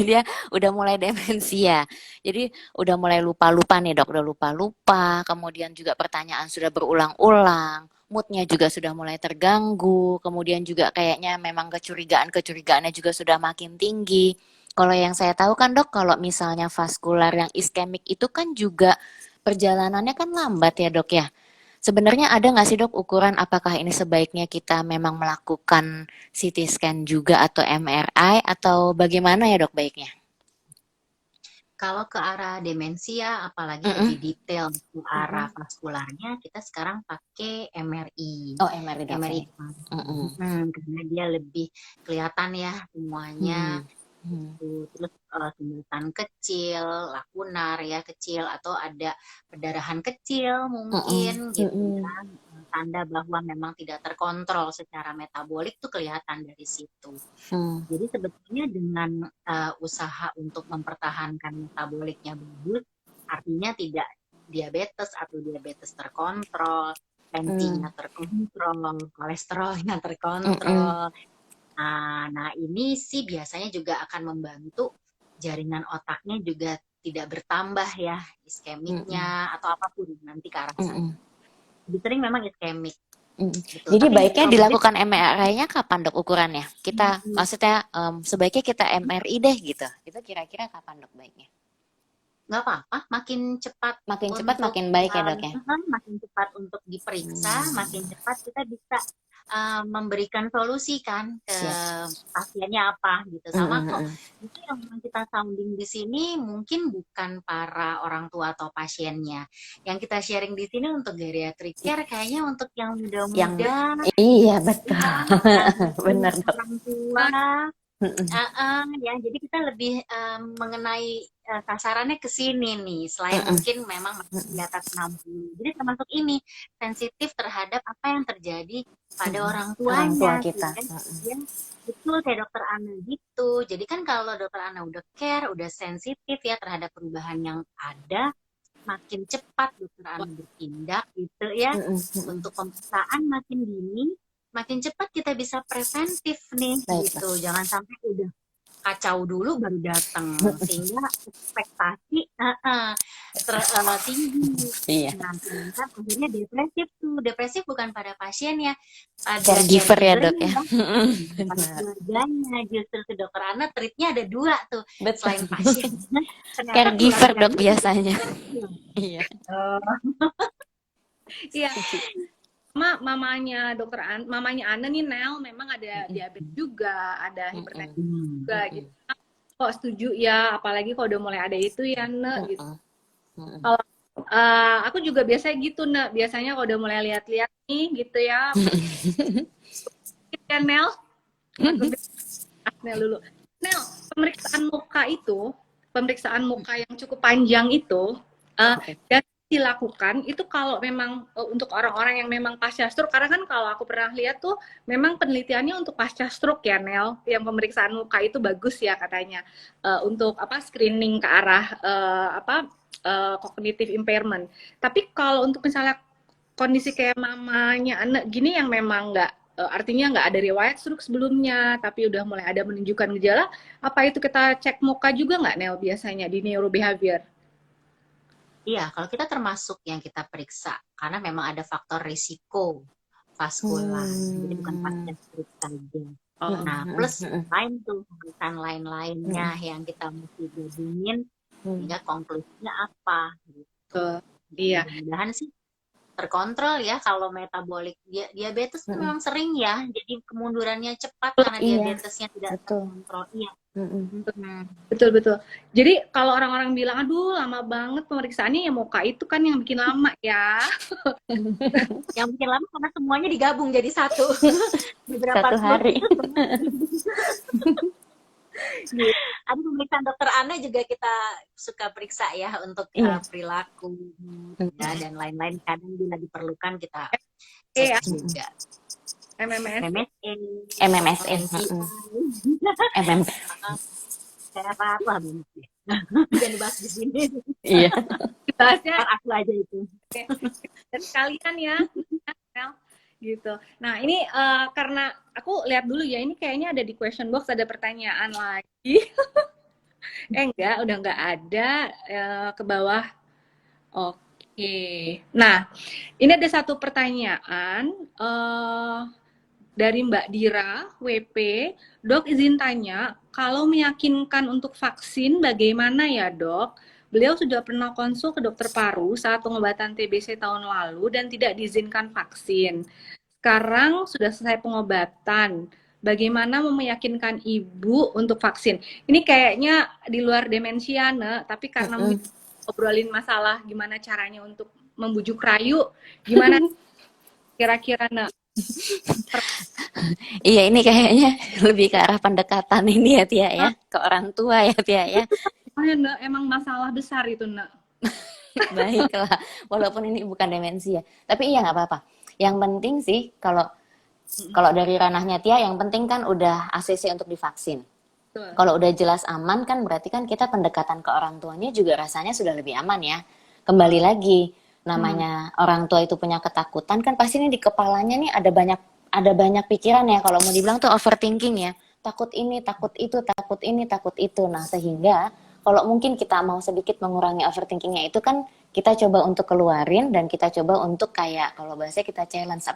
dia udah mulai demensia. Jadi udah mulai lupa-lupa nih dok, udah lupa-lupa. Kemudian juga pertanyaan sudah berulang-ulang. Moodnya juga sudah mulai terganggu. Kemudian juga kayaknya memang kecurigaannya juga sudah makin tinggi. Kalau yang saya tahu kan dok, kalau misalnya vaskular yang iskemik itu kan juga perjalanannya kan lambat ya dok ya. Sebenarnya ada nggak sih dok ukuran apakah ini sebaiknya kita memang melakukan CT scan juga atau MRI atau bagaimana ya dok baiknya? Kalau ke arah demensia, apalagi lebih detail ke arah vaskularnya, kita sekarang pakai MRI. Oh MRI dok. MRI. Karena dia lebih kelihatan ya semuanya. Terus sumbatan kecil, lakunar ya kecil, atau ada perdarahan kecil mungkin gitu kan, tanda bahwa memang tidak terkontrol secara metabolik tuh kelihatan dari situ. Jadi sebetulnya dengan usaha untuk mempertahankan metaboliknya bagus, artinya tidak diabetes atau diabetes terkontrol, tensinya terkontrol, kolesterolnya terkontrol. Nah, ini sih biasanya juga akan membantu jaringan otaknya juga tidak bertambah ya, iskemiknya atau apapun nanti ke arah sana. Lebih sering memang iskemik. Gitu. Jadi Tapi baiknya dilakukan MRI-nya kapan dok ukurannya? Maksudnya sebaiknya kita MRI deh gitu. Itu kira-kira kapan dok baiknya? nggak apa-apa, makin cepat Makin cepat untuk makin baik ya dok ya. makin cepat untuk diperiksa, Hmm, makin cepat kita bisa memberikan solusi kan ke siap. pasiennya apa gitu. Mm, Sama mm, kok, mm. itu yang kita sounding di sini mungkin bukan para orang tua atau pasiennya. Yang kita sharing di sini untuk geriatric care kayaknya untuk yang Yang muda-muda, iya betul, ya, yang punya benar dok. orang tua. Mm, mm, Ya, jadi kita lebih mengenai sasarannya ke sini nih, mm, selain mm, mungkin memang masih di atas 60. Jadi termasuk ini sensitif terhadap apa yang terjadi pada mm. orang Orang tua tuanya, kita. sehingga Mm, mm. kemudian betul kayak dokter Ana gitu. Jadi kan kalau dokter Ana udah care, udah sensitif ya terhadap perubahan yang ada, makin cepat dokter Ana bertindak gitu ya. Mm, mm, mm, mm. Untuk pemeriksaan makin dini, makin cepat kita bisa preventif nih Baik dok. gitu. Jangan sampai udah kacau dulu baru datang, sehingga ekspektasi tinggi. Iya. Nah, sehingga akhirnya depresif tuh. Depresif bukan pada pasiennya, pada Caregiver ya dok ya. caregivernya, pada Benar. keluarganya. Justru ke dokter Ana treatnya ada dua tuh, Betul. selain pasiennya, ternyata Caregiver dok keluarganya. biasanya. Iya. Iya, Setuju. mamanya mamanya Ana nih Nel memang ada Mm, diabetes juga, ada mm, hipertensi mm, juga mm, gitu. Kok setuju ya, apalagi kalau udah mulai ada itu ya, Ne, mm, gitu. mm, mm. Kalau aku juga biasanya gitu, Ne. Biasanya kalau udah mulai lihat-lihat nih gitu ya, ya Nel, Nel dulu. Nel, pemeriksaan muka yang cukup panjang itu, Oke. dan dilakukan itu kalau memang untuk orang-orang yang memang pasca stroke, karena kan kalau aku pernah lihat tuh memang penelitiannya untuk pasca stroke ya Nel, yang pemeriksaan muka itu bagus ya katanya untuk apa screening ke arah cognitive impairment. Tapi kalau untuk misalnya kondisi kayak mamanya anak gini yang memang nggak artinya nggak ada riwayat stroke sebelumnya, tapi udah mulai ada menunjukkan gejala, apa itu kita cek muka juga nggak Nel biasanya di neurobehavior? Iya, kalau kita termasuk yang kita periksa, karena memang ada faktor risiko vaskular, jadi bukan pasien stroke saja. Oh, Nah, plus lain tuh pemeriksaan lain-lainnya yang kita mesti gabungin, sehingga konklusinya apa gitu. iya. Mudah-mudahan sih terkontrol ya. Kalau metabolik diabetes tuh memang sering ya, jadi kemundurannya cepat karena Iya, diabetesnya tidak betul. terkontrol. Iya. Betul. Jadi kalau orang-orang bilang, aduh lama banget pemeriksaannya, ya muka itu kan yang bikin lama ya. Yang bikin lama karena semuanya digabung jadi satu. Beberapa Satu hari. Ada pemeriksaan dokter Ana juga kita suka periksa ya untuk perilaku ya, dan lain-lain. Kadang bila diperlukan kita cek juga. MMSN. Saya apa banget ya. Jangan dibahas di sini. Iya. Bahasnya aku aja itu. Dan sekalian ya, gitu. Nah ini karena aku lihat dulu ya, ini kayaknya ada di question box ada pertanyaan lagi. Enggak, udah enggak ada ke bawah. Oke. Nah, ini ada satu pertanyaan dari Mbak Dira, WP. Dok izin tanya, kalau meyakinkan untuk vaksin bagaimana ya dok? Beliau sudah pernah konsul ke dokter paru saat pengobatan TBC tahun lalu dan tidak diizinkan vaksin. Sekarang sudah selesai pengobatan. Bagaimana meyakinkan ibu untuk vaksin? Ini kayaknya di luar demensia, Ne, tapi karena ngobrolin masalah gimana caranya untuk membujuk rayu, gimana kira-kira, Ne? Iya, ini kayaknya lebih ke arah pendekatan ini ya Tia ya, ke orang tua ya Tia ya. Emang masalah besar itu, Nak. Baiklah, walaupun ini bukan demensi ya, tapi iya nggak apa-apa. Yang penting sih kalau dari ranahnya Tia, yang penting kan udah ACC untuk divaksin. Kalau udah jelas aman kan berarti kan kita pendekatan ke orang tuanya juga rasanya sudah lebih aman ya. Kembali lagi, namanya orang tua itu punya ketakutan kan pasti ini di kepalanya nih ada banyak pikiran ya, kalau mau dibilang tuh overthinking ya. Takut ini, takut itu, takut ini, takut itu. Nah, sehingga kalau mungkin kita mau sedikit mengurangi overthinkingnya itu kan kita coba untuk keluarin dan kita coba untuk kayak kalau bahasa kita challenge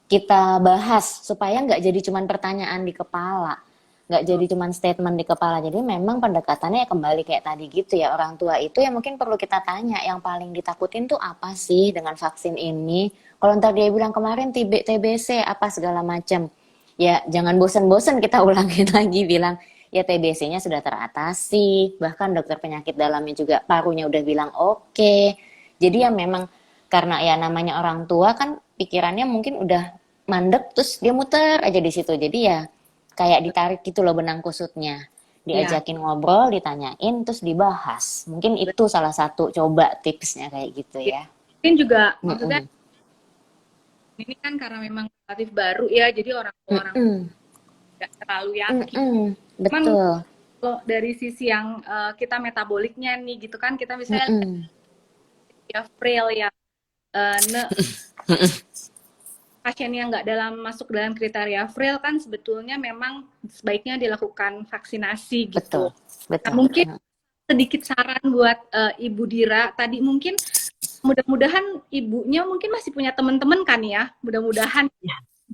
kita bahas supaya nggak jadi cuman pertanyaan di kepala. nggak jadi cuman statement di kepala. Jadi memang pendekatannya kembali kayak tadi gitu ya, orang tua itu ya mungkin perlu kita tanya yang paling ditakutin tuh apa sih dengan vaksin ini. Kalau ntar dia bilang kemarin TBC apa segala macam, ya jangan bosen-bosen kita ulangin lagi bilang ya TBC-nya sudah teratasi, bahkan dokter penyakit dalamnya juga parunya udah bilang oke. Jadi ya memang karena ya namanya orang tua kan pikirannya mungkin udah mandek terus dia muter aja di situ. Jadi ya kayak ditarik gitu loh benang kusutnya. Ya, Diajakin ngobrol, ditanyain terus dibahas. Mungkin itu salah satu coba tipsnya kayak gitu ya. mungkin juga maksudnya Mm-mm. ini kan karena memang relatif baru ya, jadi orang-orang Mm-mm. nggak terlalu yakin. Mm-mm. Cuman Betul. kalau dari sisi yang kita metaboliknya nih gitu kan, kita misalnya Mm-mm. ya frail ya, pasien yang nggak masuk dalam kriteria frail kan sebetulnya memang sebaiknya dilakukan vaksinasi Betul. gitu. Nah, Betul. mungkin sedikit saran buat Ibu Dira tadi, mungkin mudah-mudahan ibunya mungkin masih punya teman-teman kan ya, mudah-mudahan.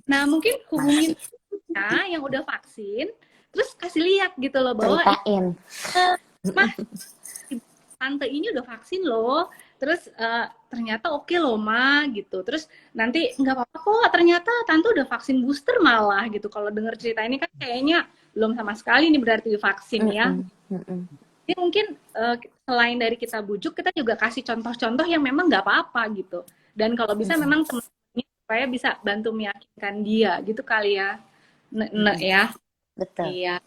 Nah, mungkin hubungin yang udah vaksin, terus kasih lihat gitu loh bahwa Ceritain. mah tante ini udah vaksin loh, terus ternyata oke loh ma gitu, terus nanti nggak apa-apa kok ternyata tante udah vaksin booster malah gitu. Kalau denger cerita ini kan kayaknya belum sama sekali nih berarti divaksin ya. Mm-mm. Mm-mm. Jadi mungkin selain dari kita bujuk, kita juga kasih contoh-contoh yang memang nggak apa-apa gitu. Dan kalau bisa memang teman-temannya supaya bisa bantu meyakinkan dia gitu kali ya, ya. Betul. Iya.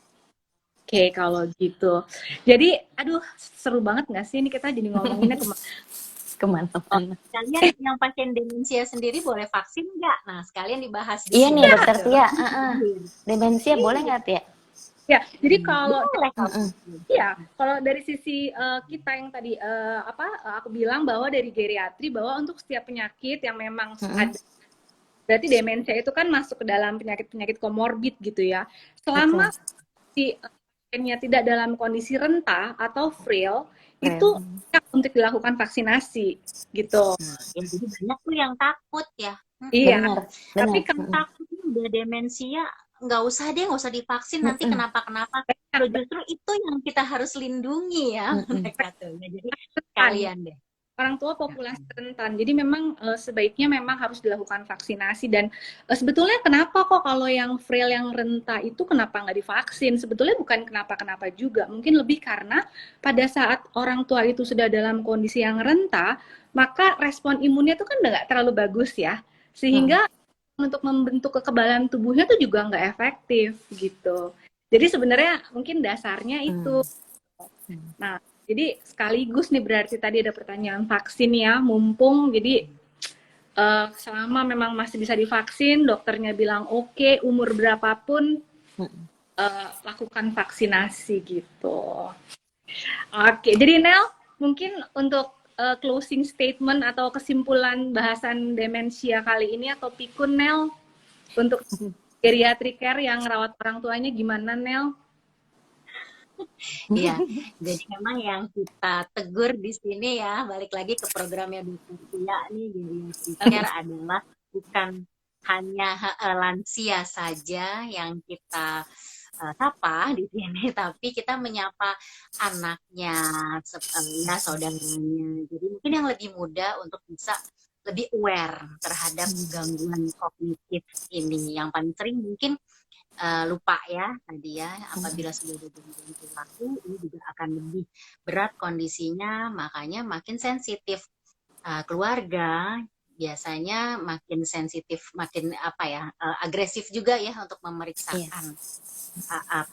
Oke, kalau gitu. Jadi, aduh, seru banget nggak sih ini kita jadi ngomonginnya Kemana-mana. Kalian yang pasien demensia sendiri boleh vaksin nggak? Nah, sekalian dibahas di Iya sini. nih dokter Tia. Demensia boleh nggak Tia? Ya, jadi kalau Boleh kalau ya, kalau dari sisi kita yang tadi aku bilang bahwa dari geriatri bahwa untuk setiap penyakit yang memang ada, berarti demensia itu kan masuk ke dalam penyakit-penyakit komorbid gitu ya. Selama si pasiennya tidak dalam kondisi renta atau frail, itu untuk dilakukan vaksinasi gitu. ya, jadi banyak tuh yang takut ya. Iya. Benar. Tapi kalau takutnya udah demensia, nggak usah divaksin, nanti kenapa-kenapa. Justru itu yang kita harus lindungi ya, mereka tuh. Jadi kalian deh. Orang tua populasi rentan, jadi memang sebaiknya memang harus dilakukan vaksinasi. Dan sebetulnya kenapa kok kalau yang frail, yang renta itu kenapa nggak divaksin? Sebetulnya bukan kenapa-kenapa juga, mungkin lebih karena pada saat orang tua itu sudah dalam kondisi yang renta, maka respon imunnya itu kan udah nggak terlalu bagus ya, sehingga untuk membentuk kekebalan tubuhnya tuh juga nggak efektif gitu. Jadi sebenarnya mungkin dasarnya itu. Nah, jadi sekaligus nih berarti tadi ada pertanyaan vaksin ya, mumpung jadi selama memang masih bisa divaksin, dokternya bilang oke, umur berapapun lakukan vaksinasi gitu. Oke, jadi Nel, mungkin untuk closing statement atau kesimpulan bahasan demensia kali ini atau pikun Nel, untuk geriatric care yang rawat orang tuanya gimana Nel? Iya, jadi memang yang kita tegur di sini ya, balik lagi ke programnya Dokter Tia nih, geriatric care adalah bukan hanya lansia saja yang kita sapa di sini, tapi kita menyapa anaknya, saudaranya. Jadi mungkin yang lebih mudah untuk bisa lebih aware terhadap gangguan kognitif ini. Yang paling sering mungkin lupa ya tadi ya, apabila sudah ada gangguan perilaku ini juga akan lebih berat kondisinya, makanya makin sensitif. Keluarga biasanya makin sensitif, makin agresif juga ya untuk memeriksakan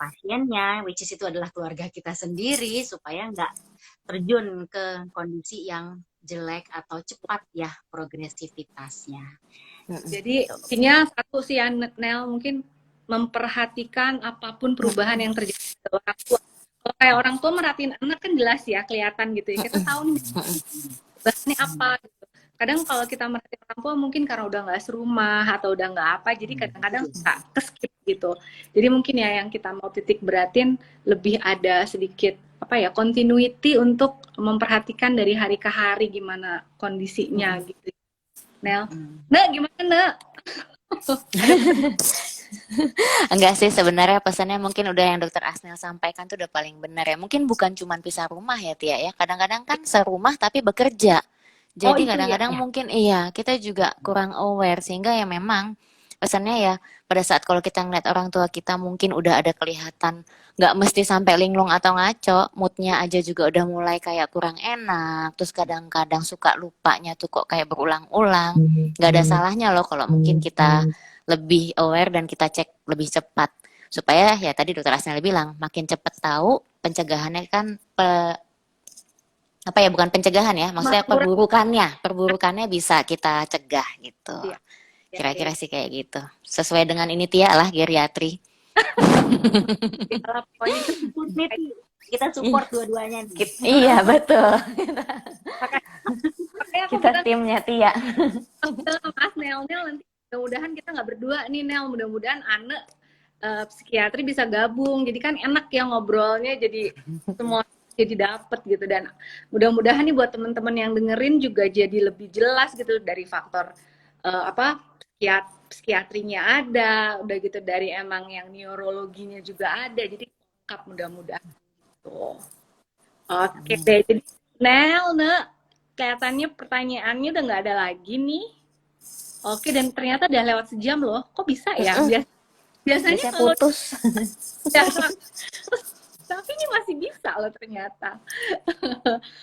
pasiennya, which is itu adalah keluarga kita sendiri, supaya nggak terjun ke kondisi yang jelek atau cepat ya progresivitasnya. Jadi intinya satu sih Nel, mungkin memperhatikan apapun perubahan yang terjadi pada orang tua. Kalau kayak orang tua merhatiin anak kan jelas ya, kelihatan gitu ya. Kita tahu nih bahannya apa gitu. Kadang kalau kita merhatiin orang tua mungkin karena udah nggak serumah atau udah nggak apa, jadi kadang-kadang suka keskip gitu. Jadi mungkin ya yang kita mau titik beratin lebih ada sedikit continuity untuk memperhatikan dari hari ke hari gimana kondisinya gitu. Nel, gimana Nak? Enggak sih, sebenarnya pesannya mungkin udah yang dokter Asnel sampaikan tuh udah paling benar ya. Mungkin bukan cuman pisah rumah ya Tia ya. Kadang-kadang kan serumah tapi bekerja. Oh Jadi itu ya. kadang-kadang mungkin iya kita juga kurang aware sehingga ya memang pesannya ya pada saat kalau kita ngeliat orang tua kita mungkin udah ada kelihatan nggak mesti sampai linglung atau ngaco, moodnya aja juga udah mulai kayak kurang enak. Terus kadang-kadang suka lupanya tuh kok kayak berulang-ulang. Nggak ada salahnya loh kalau mungkin kita lebih aware dan kita cek lebih cepat supaya ya tadi dokter Asnel bilang makin cepat tahu pencegahannya kan apa ya bukan pencegahan ya maksudnya Makmur. perburukannya bisa kita cegah gitu Iya, ya, kira-kira ya. sih kayak gitu sesuai dengan ini Tia lah geriatri. Kalau pokoknya itu Support nih, Ti. Kita support dua-duanya nih. Iya betul makanya aku kita bilang timnya Tia. Mas Nel nanti mudah-mudahan kita nggak berdua nih Nel, mudah-mudahan Ane psikiatri bisa gabung, jadi kan enak ya ngobrolnya, jadi semua jadi dapet gitu, dan mudah-mudahan nih buat teman-teman yang dengerin juga jadi lebih jelas gitu dari faktor apa psikiatrinya ada, udah gitu dari emang yang neurologinya juga ada, jadi lengkap mudah-mudahan tuh. Oke deh, jadi Nel, kelihatannya pertanyaannya udah nggak ada lagi nih. Oke, dan ternyata udah lewat sejam loh. Kok bisa ya? Biasanya Biasanya kalau putus. udah tapi ini masih bisa loh ternyata.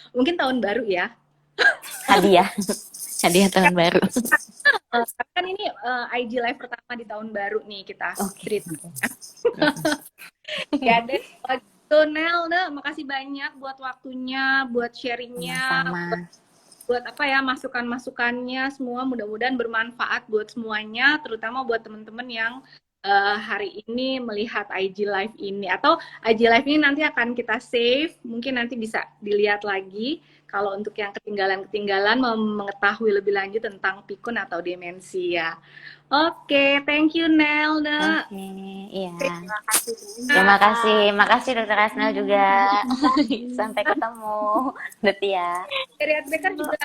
Mungkin tahun baru ya. hadiah hadiah tahun baru. Kan ini IG live pertama di tahun baru nih kita Oke. cerita. Ya deh, kalau gitu Nel, makasih banyak buat waktunya, buat sharingnya, Sama-sama. buat apa ya masukan-masukannya semua, mudah-mudahan bermanfaat buat semuanya, terutama buat teman-teman yang hari ini melihat IG live ini, atau IG live ini nanti akan kita save, mungkin nanti bisa dilihat lagi kalau untuk yang ketinggalan mau mengetahui lebih lanjut tentang pikun atau demensia. Oke, thank you Nel. Oke, iya. Terima kasih Terima banyak. kasih, makasih dokter Asnel juga. Sampai ketemu, Detia. Geriatri kan juga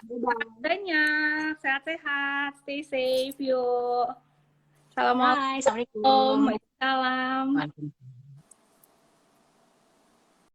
banyak, sehat-sehat, stay safe yuk. Assalamualaikum. Bye. Assalamualaikum. Waalaikumsalam. Waalaikumsalam.